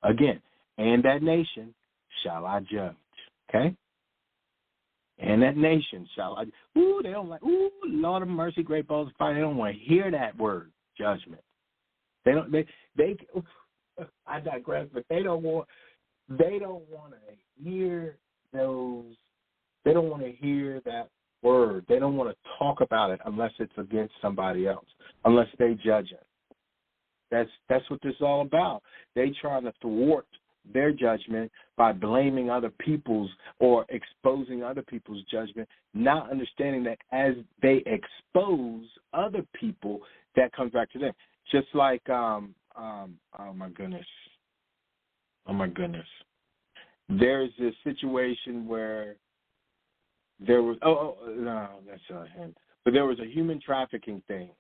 Speaker 2: Again, and that nation shall I judge. Okay? And that nation shall I. Ooh, they don't like. Ooh, Lord of mercy, great balls of fire. They don't want to hear that word, judgment. They don't. They. I digress, but they don't want. They don't want to hear those. They don't want to hear that word. They don't want to talk about it unless it's against somebody else, unless they judge it. That's what this is all about. They try to thwart their judgment by blaming other people's or exposing other people's judgment, not understanding that as they expose other people, that comes back to them. Just like, oh my goodness. There's this situation where there was no, that's not him. But there was a human trafficking thing.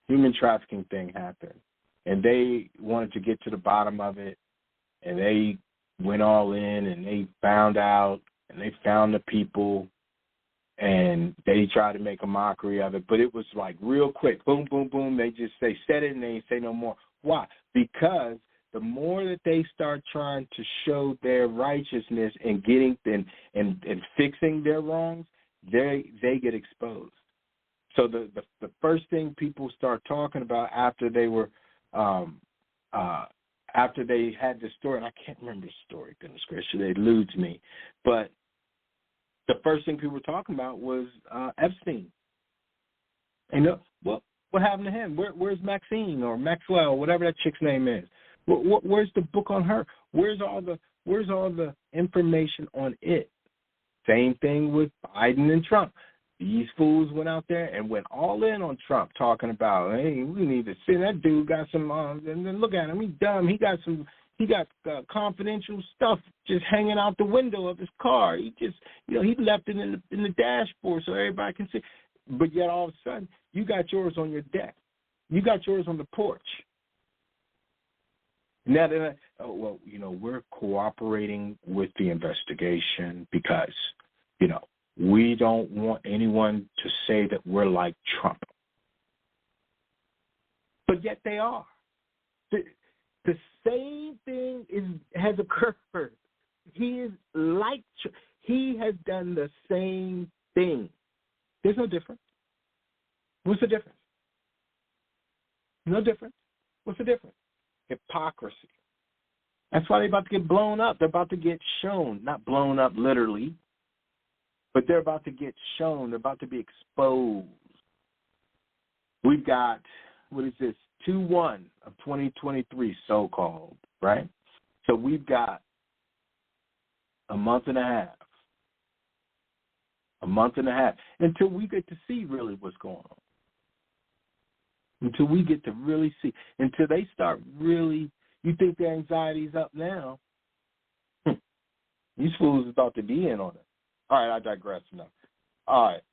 Speaker 2: Human trafficking thing happened, and they wanted to get to the bottom of it, and they went all in, and they found out, and they found the people, and they tried to make a mockery of it, but it was like real quick, boom, boom, boom. They just said it, and they say no more. Why? Because the more that they start trying to show their righteousness and getting and fixing their wrongs, they get exposed. So the first thing people start talking about after they were after they had the story, and I can't remember the story, goodness gracious, it eludes me, but the first thing people were talking about was Epstein. And what happened to him? Where's Maxine or Maxwell, whatever that chick's name is? Where's the book on her? Where's all the information on it? Same thing with Biden and Trump. These fools went out there and went all in on Trump, talking about, hey, we need to see that dude got some, and then look at him, he's dumb. He got confidential stuff just hanging out the window of his car. He just, he left it in the dashboard so everybody can see. But yet all of a sudden, you got yours on your deck. You got yours on the porch. Now that we're cooperating with the investigation because, we don't want anyone to say that we're like Trump. But yet they are. The same thing has occurred. He is like, he has done the same thing. There's no difference. What's the difference? No difference. What's the difference? Hypocrisy. That's why they're about to get blown up. They're about to get shown, not blown up literally, but they're about to get shown. They're about to be exposed. We've got, 2/1 of 2023, so-called, right? So we've got a month and a half until we get to see really what's going on. Until we get to really see, until they start really, you think their anxiety's up now. These fools are about to be in on it. All right, I digress enough. All right,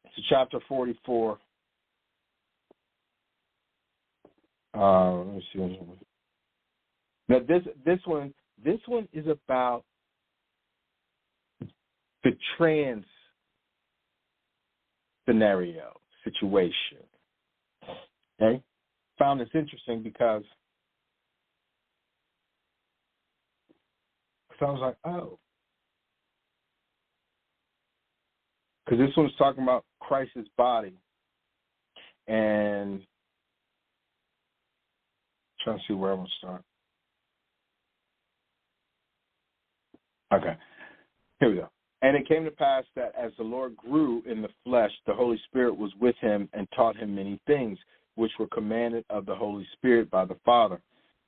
Speaker 2: so chapter 44. Let me see. Now this one is about the trans scenario situation. Okay, found this interesting because I was like, oh, because this one's talking about Christ's body, and trying to see where I'm going to start. Okay, here we go. And it came to pass that as the Lord grew in the flesh, the Holy Spirit was with him and taught him many things, which were commanded of the Holy Spirit by the Father.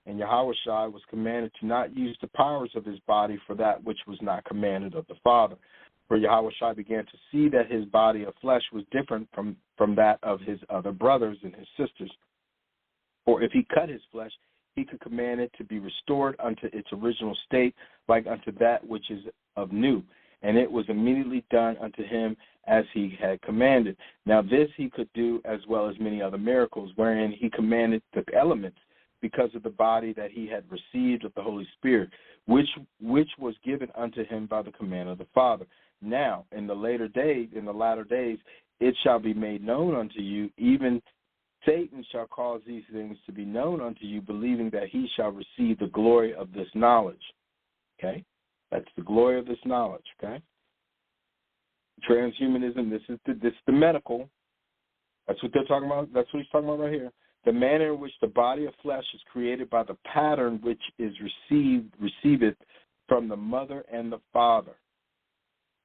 Speaker 2: And Yahushua was commanded to not use the powers of his body for that which was not commanded of the Father. For Yahushua began to see that his body of flesh was different from that of his other brothers and his sisters. For if he cut his flesh, he could command it to be restored unto its original state, like unto that which is of new. And it was immediately done unto him as he had commanded. Now this he could do as well as many other miracles, wherein he commanded the elements, because of the body that he had received of the Holy Spirit, which was given unto him by the command of the Father. Now, in the latter days, it shall be made known unto you, even Satan shall cause these things to be known unto you, believing that he shall receive the glory of this knowledge. Okay? That's the glory of this knowledge, okay? Transhumanism, this is the medical. That's what they're talking about. That's what he's talking about right here. The manner in which the body of flesh is created by the pattern which is receiveth from the mother and the father.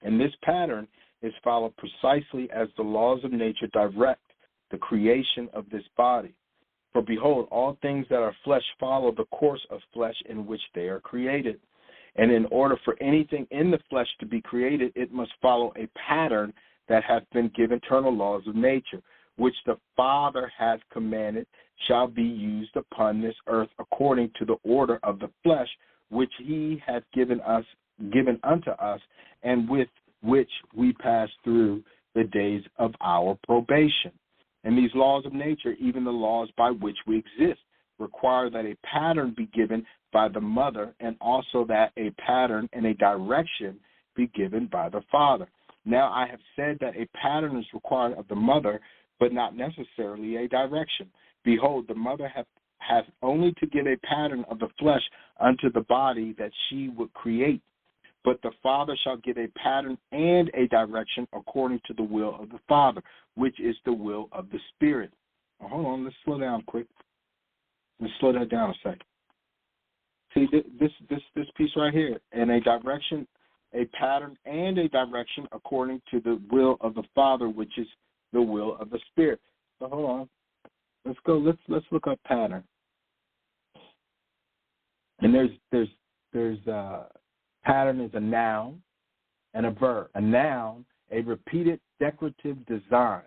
Speaker 2: And this pattern is followed precisely as the laws of nature direct the creation of this body. For behold, all things that are flesh follow the course of flesh in which they are created. And in order for anything in the flesh to be created, it must follow a pattern that hath been given eternal laws of nature, which the Father hath commanded shall be used upon this earth according to the order of the flesh, which he hath given us given unto us, and with which we pass through the days of our probation. And these laws of nature, even the laws by which we exist, require that a pattern be given by the mother, and also that a pattern and a direction be given by the father. Now I have said that a pattern is required of the mother, but not necessarily a direction. Behold, the mother hath only to give a pattern of the flesh unto the body that she would create. But the Father shall give a pattern and a direction according to the will of the Father, which is the will of the Spirit. Now, hold on, let's slow down quick. Let's slow that down a second. See, this piece right here, and a direction, a pattern and a direction according to the will of the Father, which is the will of the Spirit. So hold on. Let's go. Let's look up pattern. And there's pattern is a noun and a verb. A noun, a repeated decorative design,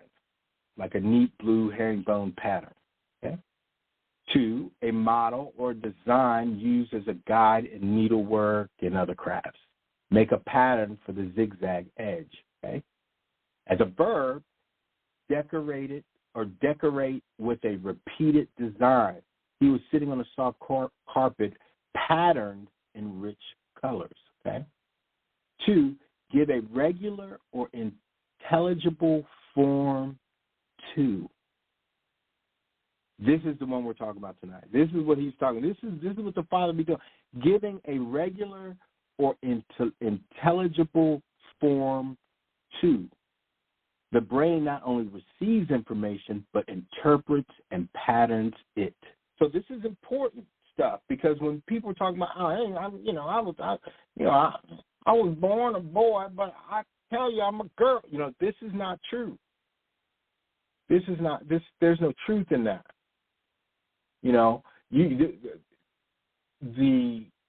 Speaker 2: like a neat blue herringbone pattern. Okay. 2, a model or design used as a guide in needlework and other crafts. Make a pattern for the zigzag edge. Okay. As a verb, decorate with a repeated design. He was sitting on a soft carpet patterned in rich colors. Okay. 2, give a regular or intelligible form to. This is the one we're talking about tonight. This is what he's talking. This is what the Father be doing. Giving a regular or intelligible form to. The brain not only receives information, but interprets and patterns it. So this is important stuff, because when people are talking about, I was born a boy, but I tell you I'm a girl. This is not true. This is not. There's no truth in that.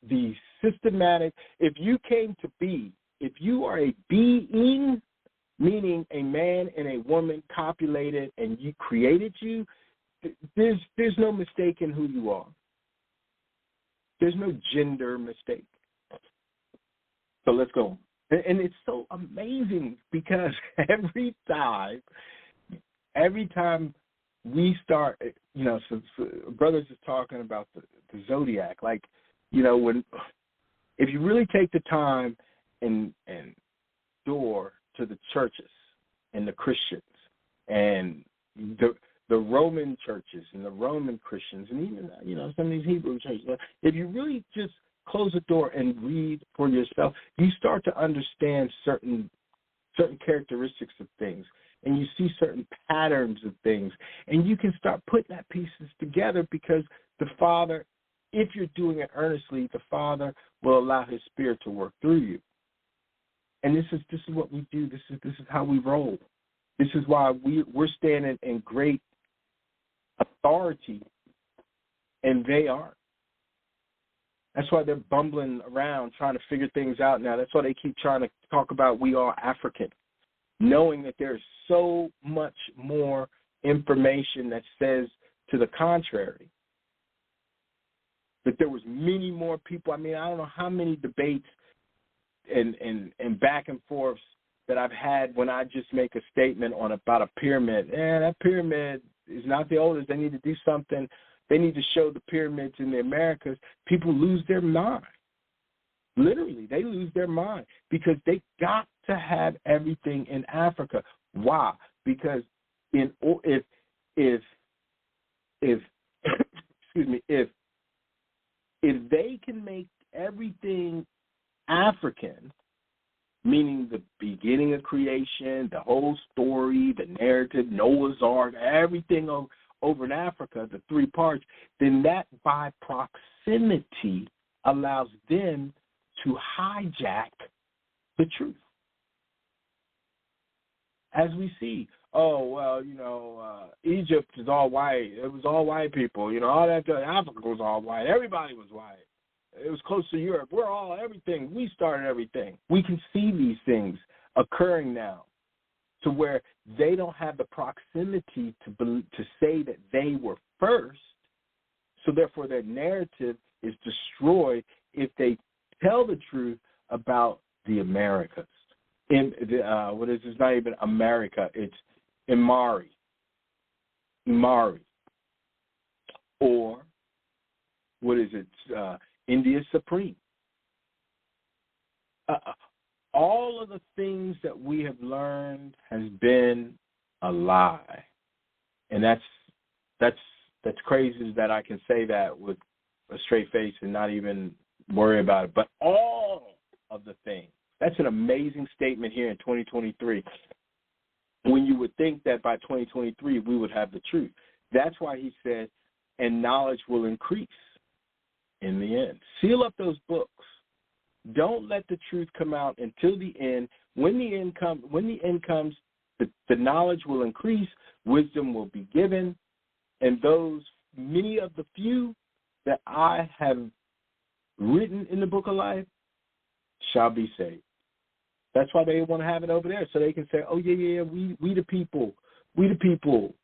Speaker 2: The systematic. If you came to be, if you are a being, meaning a man and a woman copulated and you created you, there's no mistake in who you are. There's no gender mistake. So let's go. And it's so amazing, because every time we start, so brothers is talking about the zodiac. Like, if you really take the time and door to the churches and the Christians and the Roman churches and the Roman Christians and even, some of these Hebrew churches, if you really just close the door and read for yourself, you start to understand certain characteristics of things, and you see certain patterns of things, and you can start putting that pieces together, because the Father, if you're doing it earnestly, the Father will allow His Spirit to work through you. And this is what we do. This is how we roll. This is why we're standing in great authority, and they aren't. That's why they're bumbling around trying to figure things out now. That's why they keep trying to talk about we are African, knowing that there's so much more information that says to the contrary. That there was many more people. I don't know how many debates and back and forths that I've had when I just make a statement about a pyramid. That pyramid is not the oldest. They need to do something. They need to show the pyramids in the Americas. People lose their mind. Literally, they lose their mind, because they got to have everything in Africa. Why? Because if they can make everything African, meaning the beginning of creation, the whole story, the narrative, Noah's Ark, everything over in Africa, the 3 parts, then that by proximity allows them to hijack the truth. As we see, Egypt is all white. It was all white people. All that, Africa was all white. Everybody was white. It was close to Europe. We're all everything. We started everything. We can see these things occurring now, to where they don't have the proximity to say that they were first. So therefore, their narrative is destroyed if they tell the truth about the Americas. It's not even America, it's Imari. Or, India Supreme. All of the things that we have learned has been a lie. And that's crazy that I can say that with a straight face and not even worry about it. But all of the things. That's an amazing statement here in 2023, when you would think that by 2023 we would have the truth. That's why he said, and knowledge will increase in the end. Seal up those books. Don't let the truth come out until the end. When the end comes, the knowledge will increase, wisdom will be given, and those many of the few that I have written in the book of life shall be saved. That's why they want to have it over there, so they can say, oh, yeah, we the people,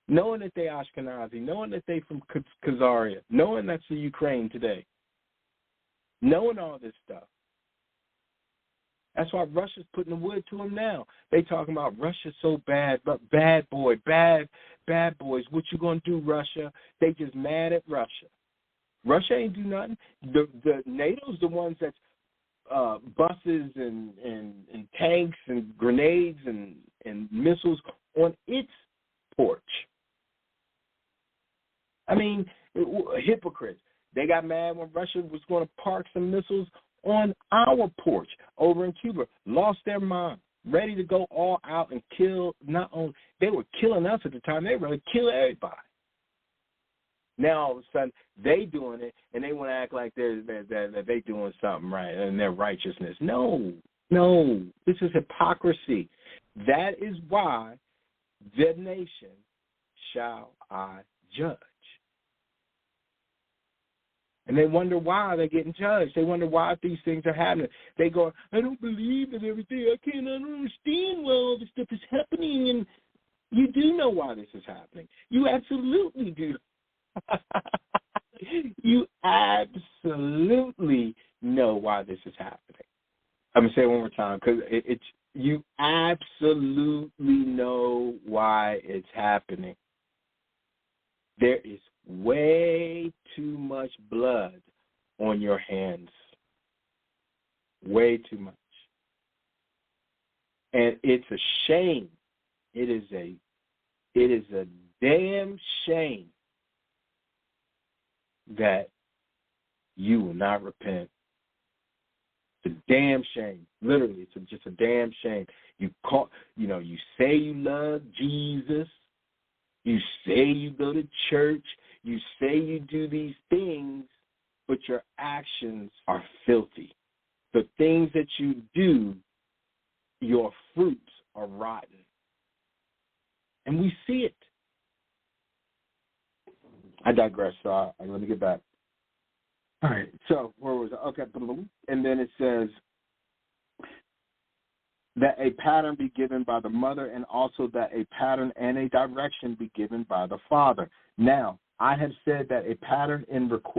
Speaker 2: knowing that they Ashkenazi, knowing that they from Khazaria, knowing that's the Ukraine today, knowing all this stuff. That's why Russia's putting the wood to them now. They talking about Russia's so bad, but bad boys. What you gonna do, Russia? They just mad at Russia. Russia ain't do nothing. The NATO's the ones that's buses and tanks and grenades and missiles on its porch. I mean, hypocrites. They got mad when Russia was going to park some missiles on our porch over in Cuba, lost their mind, ready to go all out and kill. Not only they were killing us at the time, they were ready to kill everybody. Now all of a sudden they doing it, and they want to act like they doing something right and their righteousness. No, this is hypocrisy. That is why the nation shall I judge. And they wonder why they're getting judged. They wonder why these things are happening. They go, I don't believe in everything. I don't understand why all this stuff is happening. And you do know why this is happening. You absolutely do. You absolutely know why this is happening. I'm going to say it one more time because you absolutely know why it's happening. There is way too much blood on your hands. Way too much. And it's a shame. It is a damn shame that you will not repent. It's a damn shame. Literally, it's just a damn shame. You say you love Jesus. You say you go to church. You say you do these things, but your actions are filthy. The things that you do, your fruits are rotten. And we see it. I digress, so let me get back. All right, so where was I? Okay, and then it says that a pattern be given by the mother, and also that a pattern and a direction be given by the father. Now, I have said that a pattern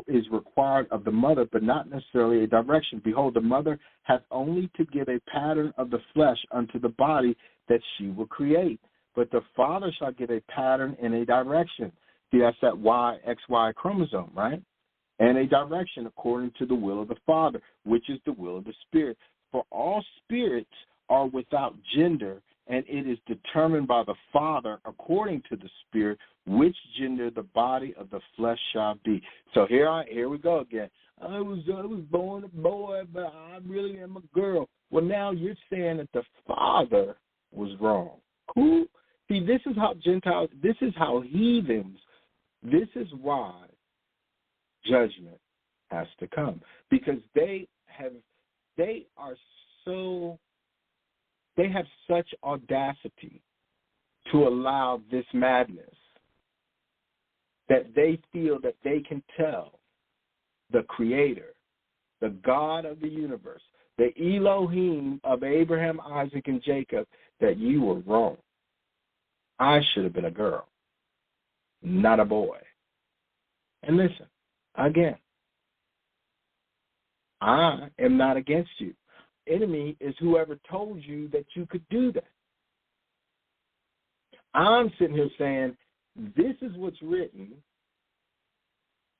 Speaker 2: is required of the mother, but not necessarily a direction. Behold, the mother hath only to give a pattern of the flesh unto the body that she will create. But the father shall give a pattern and a direction. See, that's that XY chromosome, right? And a direction according to the will of the Father, which is the will of the Spirit. For all spirits are without gender, and it is determined by the Father according to the Spirit which gender the body of the flesh shall be. So here we go again. I was born a boy, but I really am a girl. Well, now you're saying that the Father was wrong. Who? See, this is how Gentiles, this is how heathens, this is why judgment has to come. Because they have such audacity to allow this madness that they feel that they can tell the Creator, the God of the universe, the Elohim of Abraham, Isaac, and Jacob, that you were wrong. I should have been a girl, not a boy. And listen, again, I am not against you. enemy is whoever told you that you could do that. I'm sitting here saying, this is what's written,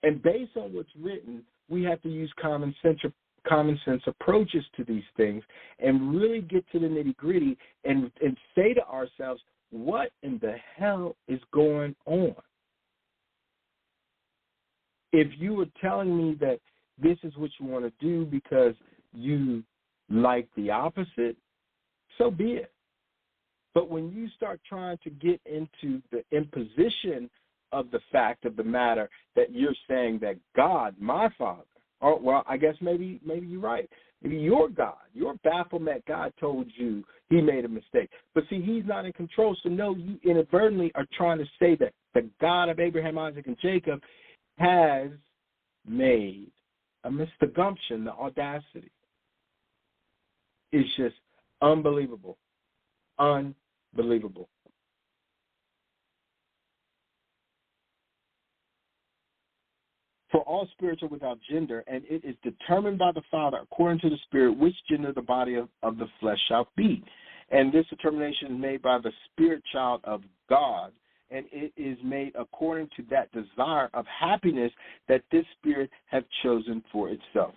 Speaker 2: and based on what's written, we have to use common sense approaches to these things and really get to the nitty-gritty and say to ourselves, what in the hell is going on? If you were telling me that this is what you want to do because you like the opposite, so be it. But when you start trying to get into the imposition of the fact of the matter that you're saying that God, my Father, or well, I guess maybe you're right. Maybe your God, your Baphomet God told you he made a mistake. But see, he's not in control. So no, you inadvertently are trying to say that the God of Abraham, Isaac, and Jacob has made a misgumption, the audacity. It's just unbelievable. Unbelievable. For all spirits are without gender, and it is determined by the Father according to the Spirit which gender the body of the flesh shall be. And this determination is made by the Spirit child of God, and it is made according to that desire of happiness that this Spirit hath chosen for itself.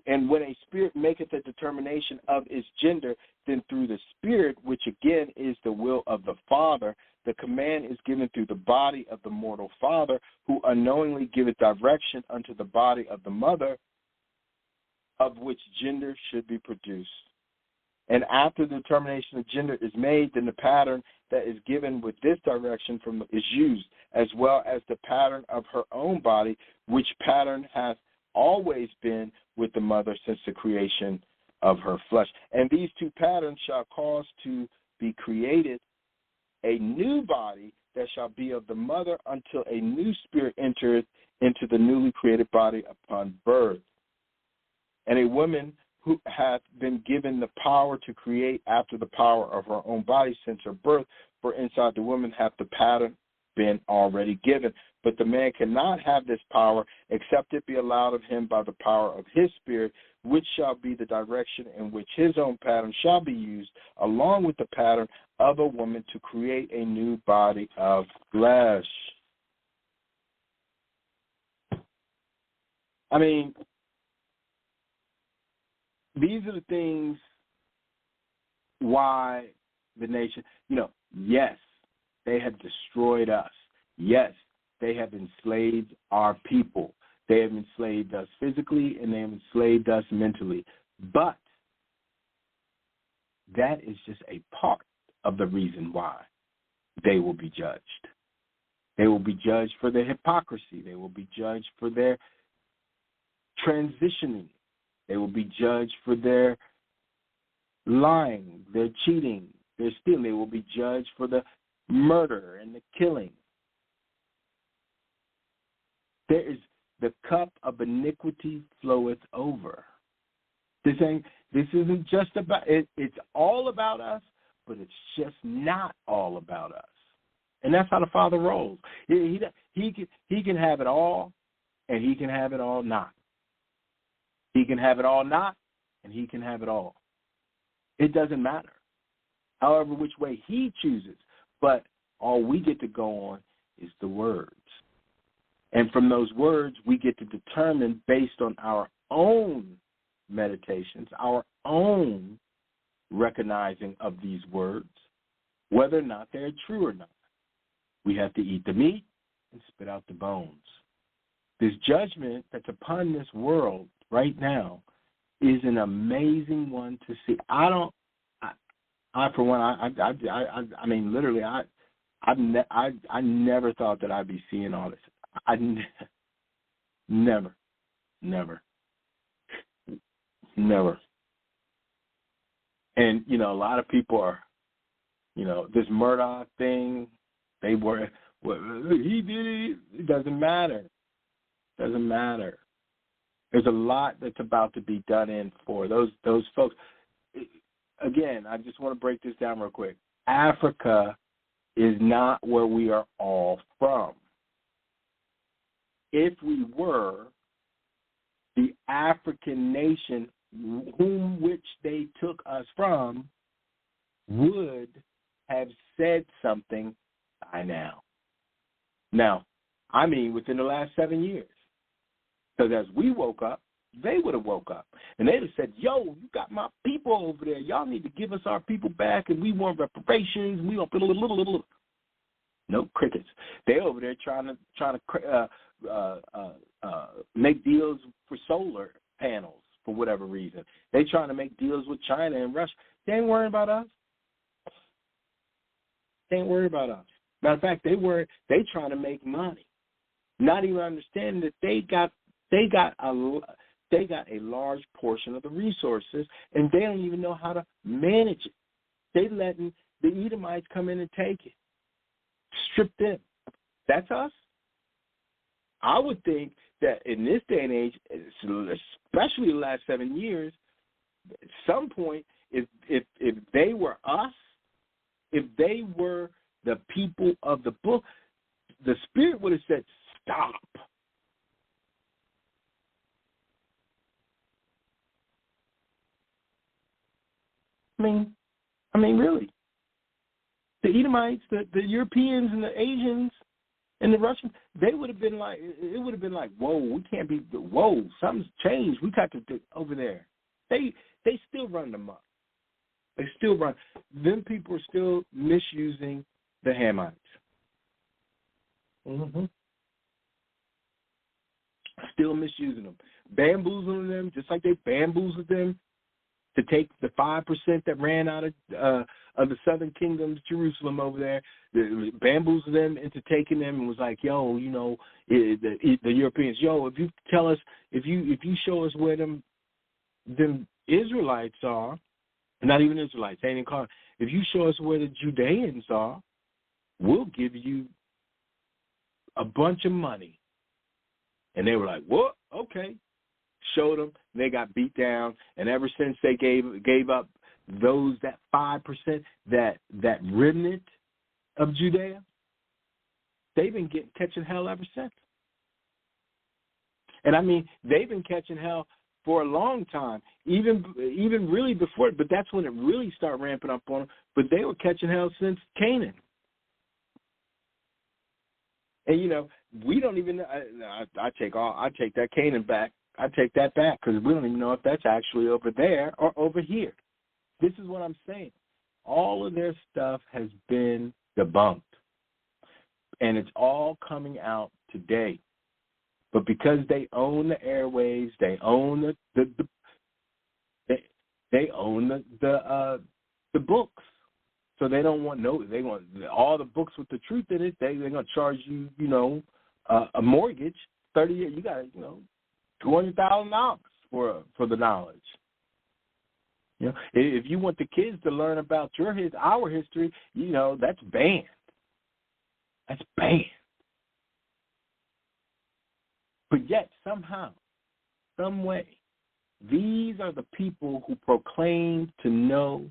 Speaker 2: And when a spirit maketh a determination of its gender, then through the Spirit, which again is the will of the Father, the command is given through the body of the mortal father, who unknowingly giveth direction unto the body of the mother, of which gender should be produced. And after the determination of gender is made, then the pattern that is given with this direction is used, as well as the pattern of her own body, which pattern hath always been with the mother since the creation of her flesh. And these two patterns shall cause to be created a new body that shall be of the mother until a new spirit entereth into the newly created body upon birth. And a woman who hath been given the power to create after the power of her own body since her birth, for inside the woman hath the pattern been already given. But the man cannot have this power except it be allowed of him by the power of his Spirit, which shall be the direction in which his own pattern shall be used, along with the pattern of a woman, to create a new body of flesh. I mean, these are the things why the nation, yes, they have destroyed us. Yes, they have enslaved our people. They have enslaved us physically and they have enslaved us mentally. But that is just a part of the reason why they will be judged. They will be judged for their hypocrisy. They will be judged for their transitioning. They will be judged for their lying, their cheating, their stealing. They will be judged for the murder and the killing. There is the cup of iniquity floweth over. This isn't just about it. It's all about us, but it's just not all about us. And that's how the Father rolls. He can have it all, and he can have it all not. He can have it all not, and he can have it all. It doesn't matter. However, which way he chooses. But all we get to go on is the words. And from those words, we get to determine, based on our own meditations, our own recognizing of these words, whether or not they're true or not. We have to eat the meat and spit out the bones. This judgment that's upon this world right now is an amazing one to see. I never thought that I'd be seeing all this. Never. And, a lot of people are, this Murdoch thing, he did it. It doesn't matter. There's a lot that's about to be done in for those folks. Again, I just want to break this down real quick. Africa is not where we are all from. If we were, the African nation whom which they took us from would have said something by now. Now, I mean within the last 7 years. Because as we woke up, they would have woke up. And they'd have said, yo, you got my people over there. Y'all need to give us our people back, and we want reparations. We want little. No crickets. They over there trying to make deals for solar panels for whatever reason. They trying to make deals with China and Russia. They ain't worrying about us. They ain't worried about us. Matter of fact, they trying to make money, not even understanding that they got a large portion of the resources, and they don't even know how to manage it. They letting the Edomites come in and take it, strip them. That's us. I would think that in this day and age, especially the last 7 years, at some point, if they were us, if they were the people of the book, the Spirit would have said, stop. I mean, really. The Edomites, the Europeans and the Asians and the Russians, they would have been like, it would have been like, whoa, we can't be, whoa, something's changed. We got to do over there. They still run them up. They still run. Them people are still misusing the Hamites. Mm-hmm. Still misusing them. Bamboozling them, just like they bamboozled them to take the 5% that ran out of the southern kingdom's Jerusalem over there, bamboozled them into taking them and was like, yo, you know, the Europeans, yo, if you tell us, if you show us where them Israelites are, not even Israelites, they ain't even call it, if you show us where the Judeans are, we'll give you a bunch of money. And they were like, what? Okay. Showed them, they got beat down, and ever since they gave up that 5%, that remnant of Judea, they've been catching hell ever since. And I mean, they've been catching hell for a long time, even really before, but that's when it really started ramping up on them. But they were catching hell since Canaan. And you know, we don't even. I take that Canaan back. I take that back because we don't even know if that's actually over there or over here. This is what I'm saying. All of their stuff has been debunked, and it's all coming out today. But because they own the airwaves, they own they own the books. So they don't want they want all the books with the truth in it. They're gonna charge you, you know, a mortgage 30 years. You got $200,000 for the knowledge. You know, if you want the kids to learn about our history, you know, that's banned. That's banned. But yet somehow, some way, these are the people who proclaim to know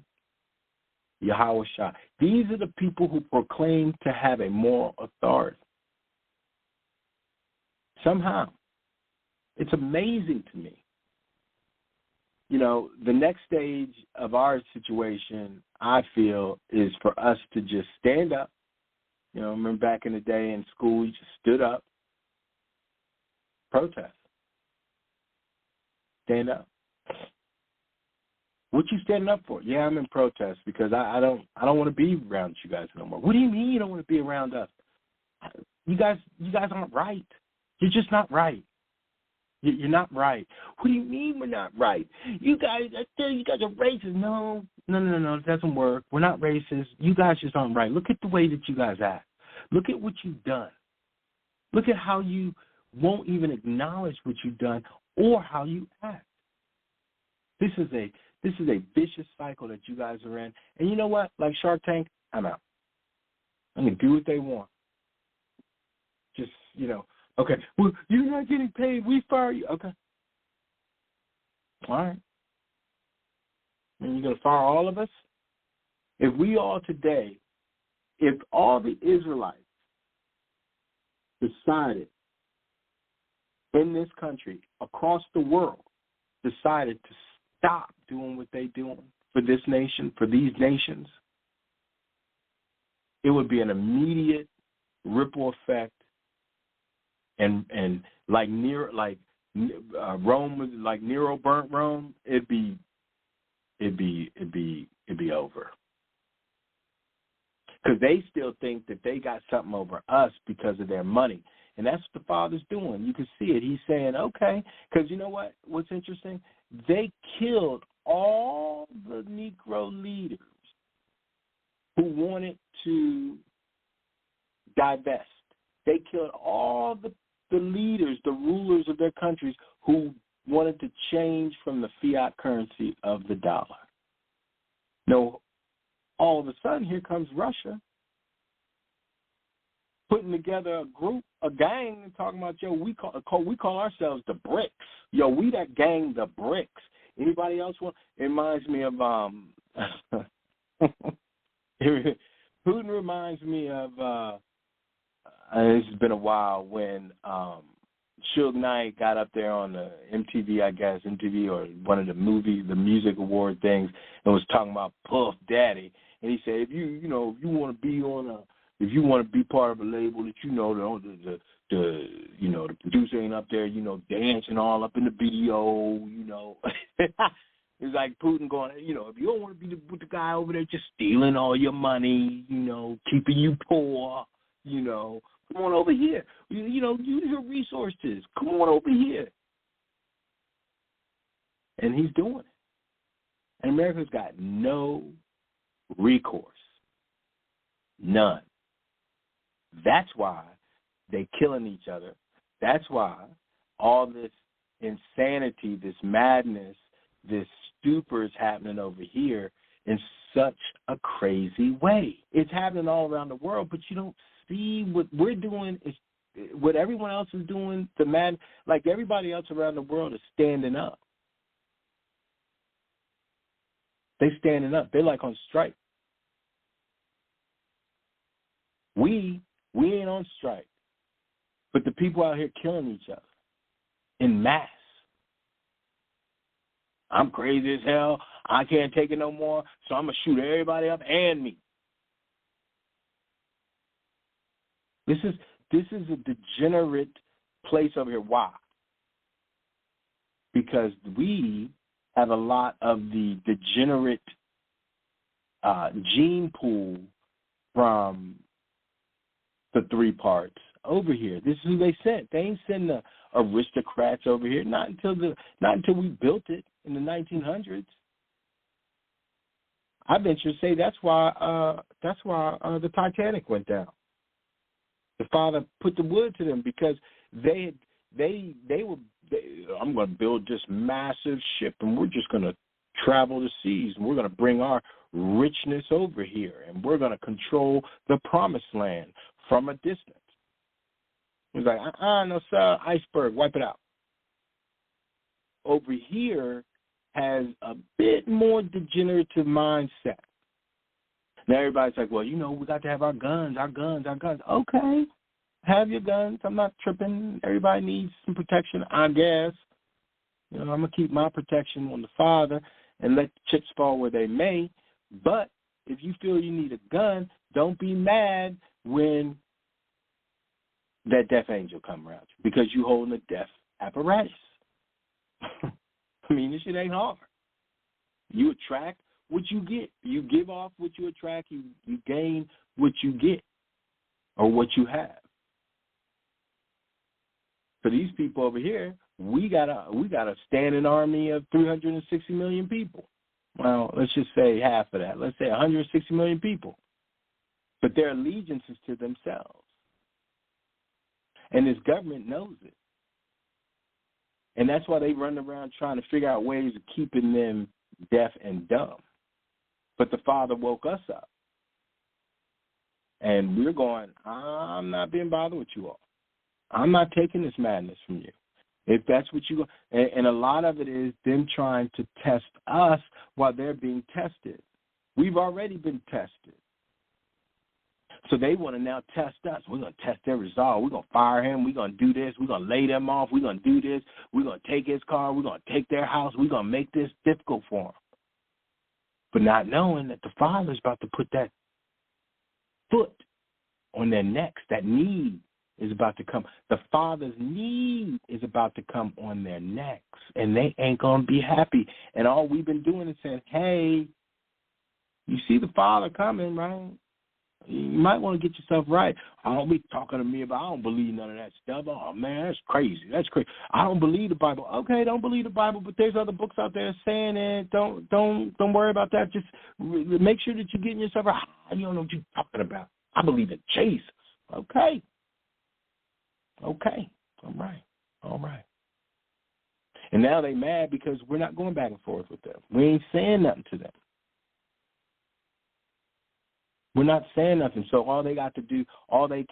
Speaker 2: Yahweh Shai. These are the people who proclaim to have a moral authority. Somehow. It's amazing to me. You know, the next stage of our situation, I feel, is for us to just stand up. You know, I remember back in the day in school, we just stood up, protest. Stand up. What you standing up for? Yeah, I'm in protest because I don't want to be around you guys no more. What do you mean you don't want to be around us? You guys aren't right. You're just not right. You're not right. What do you mean we're not right? You guys are racist. No, it doesn't work. We're not racist. You guys just aren't right. Look at the way that you guys act. Look at what you've done. Look at how you won't even acknowledge what you've done or how you act. This is a vicious cycle that you guys are in. And you know what? Like Shark Tank, I'm out. I'm going to do what they want. Just, you know, okay, well, you're not getting paid. We fire you. Okay. All right. And you're going to fire all of us? If all the Israelites decided in this country, across the world, decided stop doing what they're doing for this nation, for these nations, it would be an immediate ripple effect, and like Rome was, like Nero burnt Rome, it'd be over. Because they still think that they got something over us because of their money. And that's what the Father's doing. You can see it. He's saying, okay, because you know what? What's interesting? They killed all the Negro leaders who wanted to divest. They killed all the leaders, the rulers of their countries who wanted to change from the fiat currency of the dollar. No, all of a sudden, here comes Russia putting together a group, a gang, and talking about, yo, we call ourselves the BRICS. Yo, we that gang, the BRICS. Anybody else want? It reminds me of Putin reminds me of. It's been a while when Suge Knight got up there on the MTV or one of the music award things, and was talking about Puff Daddy, and he said, if you want to be part of a label that the producer ain't up there, dancing all up in the video, It's like Putin going, if you don't want to be with the guy over there just stealing all your money, keeping you poor, come on over here. Use your resources. Come on over here. And he's doing it. And America's got no recourse. None. That's why they're killing each other. That's why all this insanity, this madness, this stupor is happening over here in such a crazy way. It's happening all around the world, but you don't see what we're doing is what everyone else is doing. Like everybody else around the world is standing up. They're standing up. They're like on strike. We ain't on strike. But the people out here killing each other in mass. I'm crazy as hell. I can't take it no more, so I'm going to shoot everybody up and me. This is a degenerate place over here. Why? Because we have a lot of the degenerate gene pool from the three parts over here. This is who they sent. They ain't sending the aristocrats over here. Not until we built it in the 1900s. I venture to say that's why the Titanic went down. The Father put the wood to them because they were. I'm going to build this massive ship, and we're just going to travel the seas, and we're going to bring our richness over here, and we're going to control the promised land from a distance. He's like, no, sir, iceberg, wipe it out. Over here has a bit more degenerative mindset. Now everybody's like, well, we got to have our guns. Okay, have your guns. I'm not tripping. Everybody needs some protection, I guess. I'm going to keep my protection on the Father and let the chips fall where they may. But if you feel you need a gun, don't be mad when that death angel come around you because you holding a death apparatus. I mean, this shit ain't hard. You attract what you get. You give off what you attract. You gain what you get or what you have. For these people over here, we got a standing army of 360 million people. Well, let's just say half of that. Let's say 160 million people. But their allegiance is to themselves. And this government knows it. And that's why they run around trying to figure out ways of keeping them deaf and dumb. But the Father woke us up. And we're going, I'm not being bothered with you all. I'm not taking this madness from you. If that's what you – and a lot of it is them trying to test us while they're being tested. We've already been tested. So they want to now test us. We're going to test their resolve. We're going to fire him. We're going to do this. We're going to lay them off. We're going to do this. We're going to take his car. We're going to take their house. We're going to make this difficult for them. But not knowing that the Father's about to put that foot on their necks. That knee is about to come. The Father's knee is about to come on their necks, and they ain't going to be happy. And all we've been doing is saying, hey, you see the Father coming, right? You might want to get yourself right. I don't be talking to me about, I don't believe none of that stuff. Oh, man, that's crazy. That's crazy. I don't believe the Bible. Okay, don't believe the Bible, but there's other books out there saying it. Don't worry about that. Just make sure that you're getting yourself right. You don't know what you're talking about. I believe in Jesus. Okay. All right. And now they mad because we're not going back and forth with them. We ain't saying nothing to them. We're not saying nothing. So all they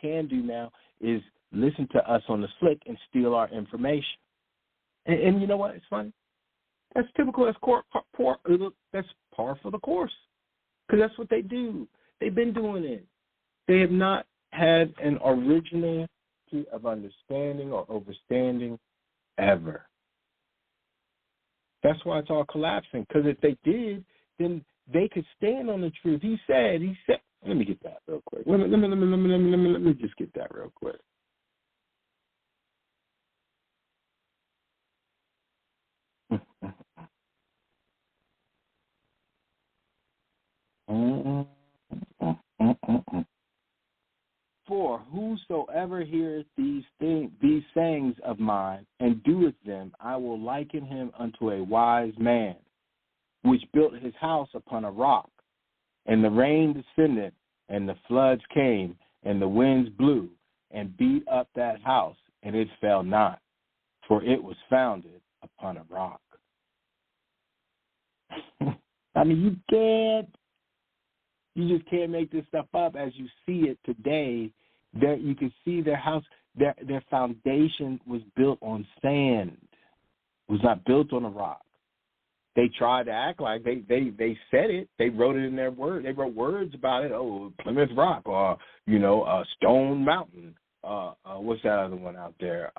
Speaker 2: can do now is listen to us on the slick and steal our information. And you know what? It's funny. That's typical. That's that's par for the course. Because that's what they do. They've been doing it. They have not had an originality of understanding or overstanding ever. That's why it's all collapsing. Because if they did, then they could stand on the truth. He said, let me get that real quick. Let me just get that real quick. For whosoever heareth these sayings of mine and doeth them, I will liken him unto a wise man, which built his house upon a rock. And the rain descended, and the floods came, and the winds blew, and beat up that house, and it fell not, for it was founded upon a rock. I mean, you just can't make this stuff up as you see it today. That you can see their house, their foundation was built on sand. It was not built on a rock. They tried to act like they said it. They wrote it in their word. They wrote words about it. Oh, Plymouth Rock, or Stone Mountain. What's that other one out there?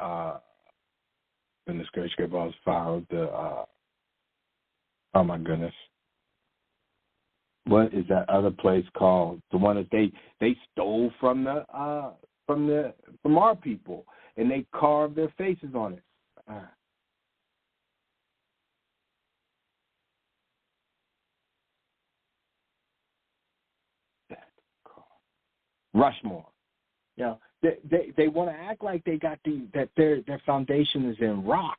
Speaker 2: In the skyscraper I was found. Oh my goodness. What is that other place called? The one that they stole from our people, and they carved their faces on it. Rushmore. They want to act like they got that their foundation is in rock,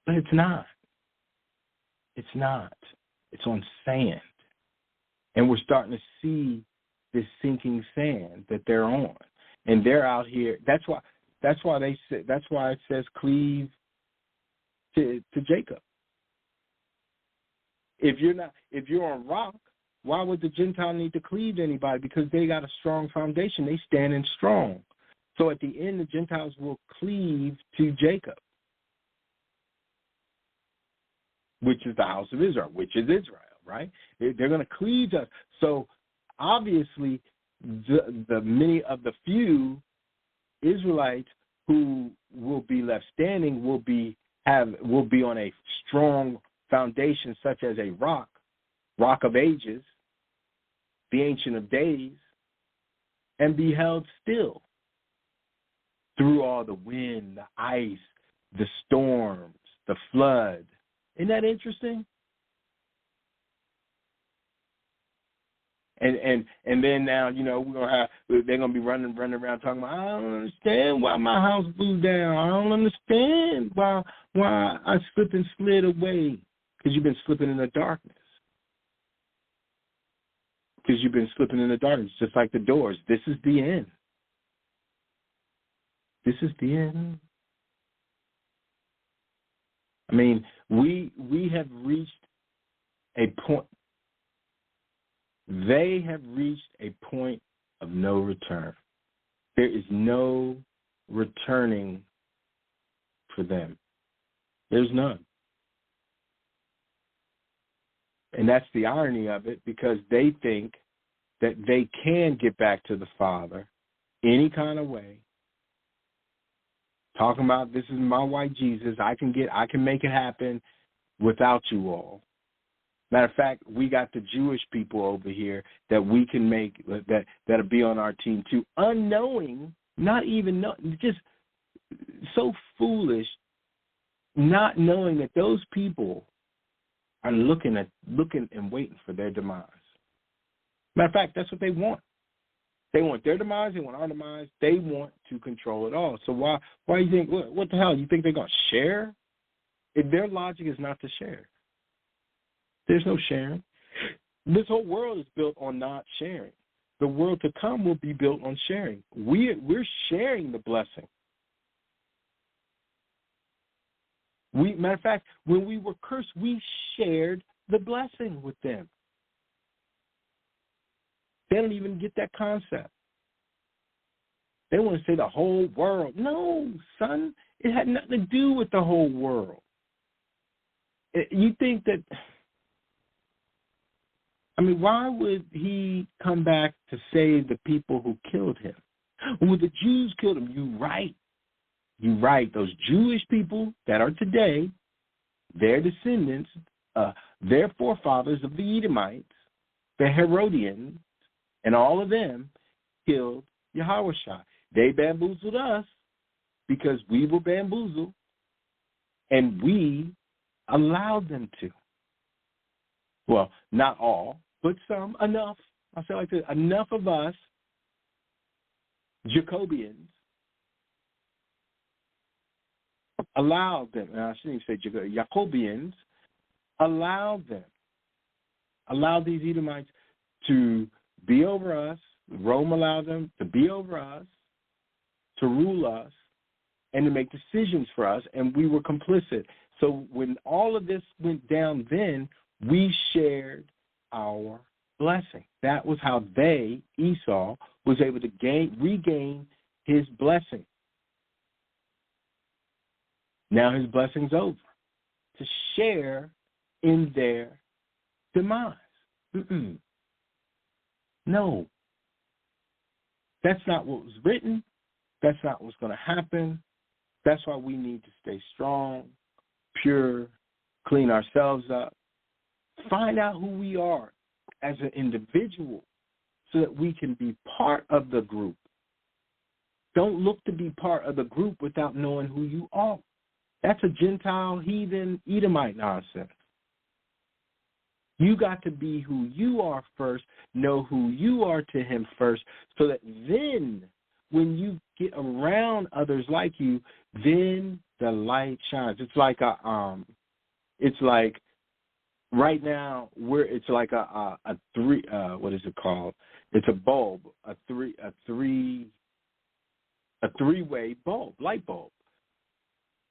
Speaker 2: but it's not. It's not. It's on sand, and we're starting to see this sinking sand that they're on, and they're out here. That's why they say. That's why it says cleave to Jacob. If you're on rock, why would the Gentile need to cleave to anybody? Because they got a strong foundation. They stand in strong. So at the end, the Gentiles will cleave to Jacob, which is the house of Israel, which is Israel, right? They're going to cleave to us. So obviously, the many of the few Israelites who will be left standing will be on a strong foundation, such as a rock of ages, the Ancient of Days, and be held still through all the wind, the ice, the storms, the flood. Isn't that interesting? And then now, they're gonna be running around talking about, I don't understand why my house blew down. I don't understand why I slipped and slid away. Because you've been slipping in the darkness. Just like the doors. This is the end. This is the end. I mean, we have reached a point. They have reached a point of no return. There is no returning for them. There's none. And that's the irony of it, because they think that they can get back to the Father any kind of way. Talking about, this is my white Jesus. I can make it happen without you all. Matter of fact, we got the Jewish people over here that we can make, that'll be on our team too, unknowing, not even know, just so foolish, not knowing that those people are looking and waiting for their demise. Matter of fact, that's what they want. They want their demise. They want our demise. They want to control it all. So why you think, what the hell? You think they're going to share? If their logic is not to share. There's no sharing. This whole world is built on not sharing. The world to come will be built on sharing. We're sharing the blessing. Matter of fact, when we were cursed, we shared the blessing with them. They don't even get that concept. They want to say the whole world. No, son, it had nothing to do with the whole world. You think that, why would he come back to save the people who killed him? Well, the Jews killed him. You're right. Those Jewish people that are today, their descendants, their forefathers of the Edomites, the Herodians, and all of them killed Yahushua. They bamboozled us because we were bamboozled, and we allowed them to. Well, not all, but some, enough. I'll say it like this, enough of us, Jacobians, allowed them, and I shouldn't even say Jacobians, allowed these Edomites to be over us. Rome allowed them to be over us, to rule us, and to make decisions for us, and we were complicit. So when all of this went down, then we shared our blessing. That was how Esau, was able to regain his blessing. Now his blessing's over. To share in their demise. No. That's not what was written. That's not what's going to happen. That's why we need to stay strong, pure, clean ourselves up, find out who we are as an individual so that we can be part of the group. Don't look to be part of the group without knowing who you are. That's a Gentile, heathen, Edomite nonsense. You got to be who you are first, know who you are to him first, so that then when you get around others like you, then the light shines. It's like right now it's like a three, what is it called? It's a bulb, a three-way bulb, light bulb.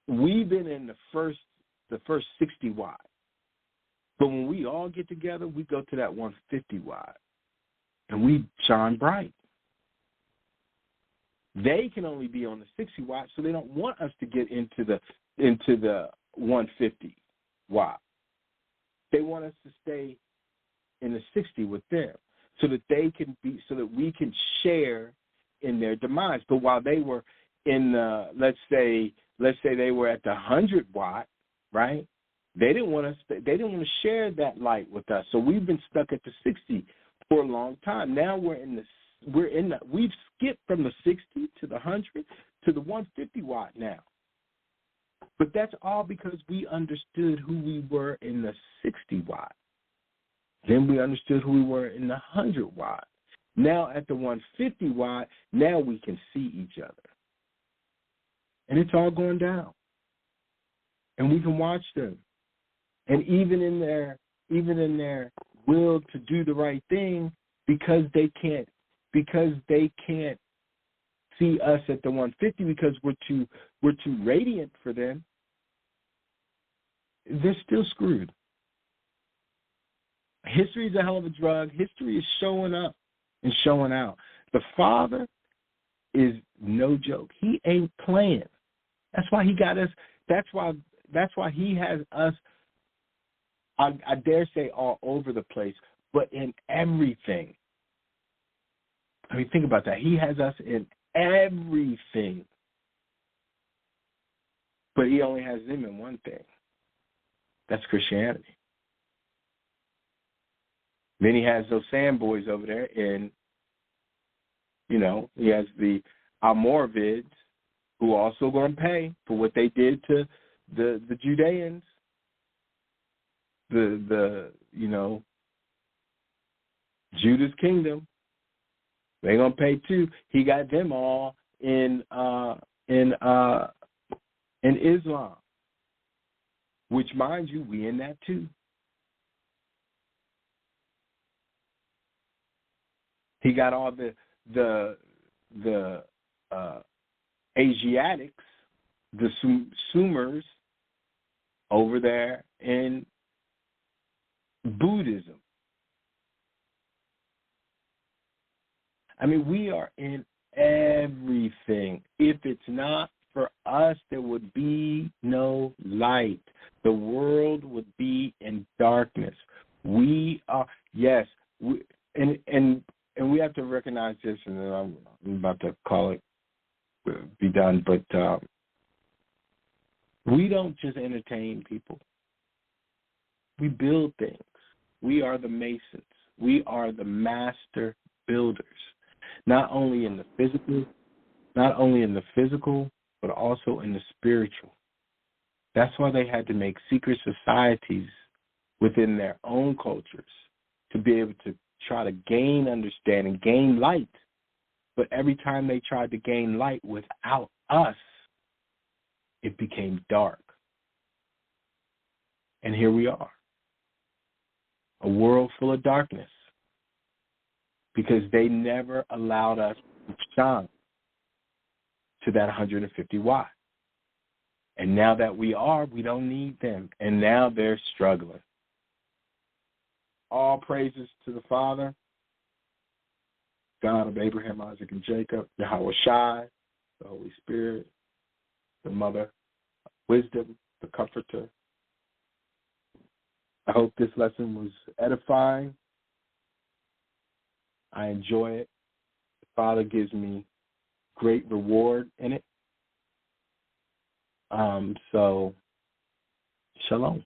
Speaker 2: We've been in the first 60 watt. But when we all get together, we go to that 150 watt, and we shine bright. They can only be on the 60 watt, so they don't want us to get into the 150 watt. They want us to stay in the 60 with them, so that we can share in their demise. But while they were in the, let's say they were at the 100 watt, right? They didn't want to share that light with us. So we've been stuck at the 60 for a long time. Now we've skipped from the 60 to the 100 to the 150 watt now. But that's all because we understood who we were in the 60 watt. Then we understood who we were in the 100 watt. Now at the 150 watt, now we can see each other. And it's all going down. And we can watch them. And even in their will to do the right thing, because they can't see us at the 150 because we're too radiant for them, they're still screwed. History is a hell of a drug. History is showing up and showing out. The Father is no joke. He ain't playing. That's why he got us. That's why he has us, I dare say, all over the place, but in everything. I mean, think about that. He has us in everything. But he only has them in one thing. That's Christianity. Then he has those sandboys over there, and, you know, he has the Almoravids who are also going to pay for what they did to the Judeans. The you know, Judah's kingdom. They're going to pay too. He got them all in Islam, which, mind you, we in that too. He got all the Asiatics, the Sumers, over there in Buddhism. I mean, we are in everything. If it's not for us, there would be no light. The world would be in darkness. We are, yes, and we have to recognize this, and then I'm about to call it, be done, but we don't just entertain people. We build things. We are the masons. We are the master builders, not only in the physical, but also in the spiritual. That's why they had to make secret societies within their own cultures to be able to try to gain understanding, gain light. But every time they tried to gain light without us, it became dark. And here we are, a world full of darkness, because they never allowed us to shine to that 150 watt. And now that we are, we don't need them. And now they're struggling. All praises to the Father, God of Abraham, Isaac, and Jacob, Yahweh Shai, the Holy Spirit, the Mother, Wisdom, the Comforter. I hope this lesson was edifying. I enjoy it. The Father gives me great reward in it. So, shalom.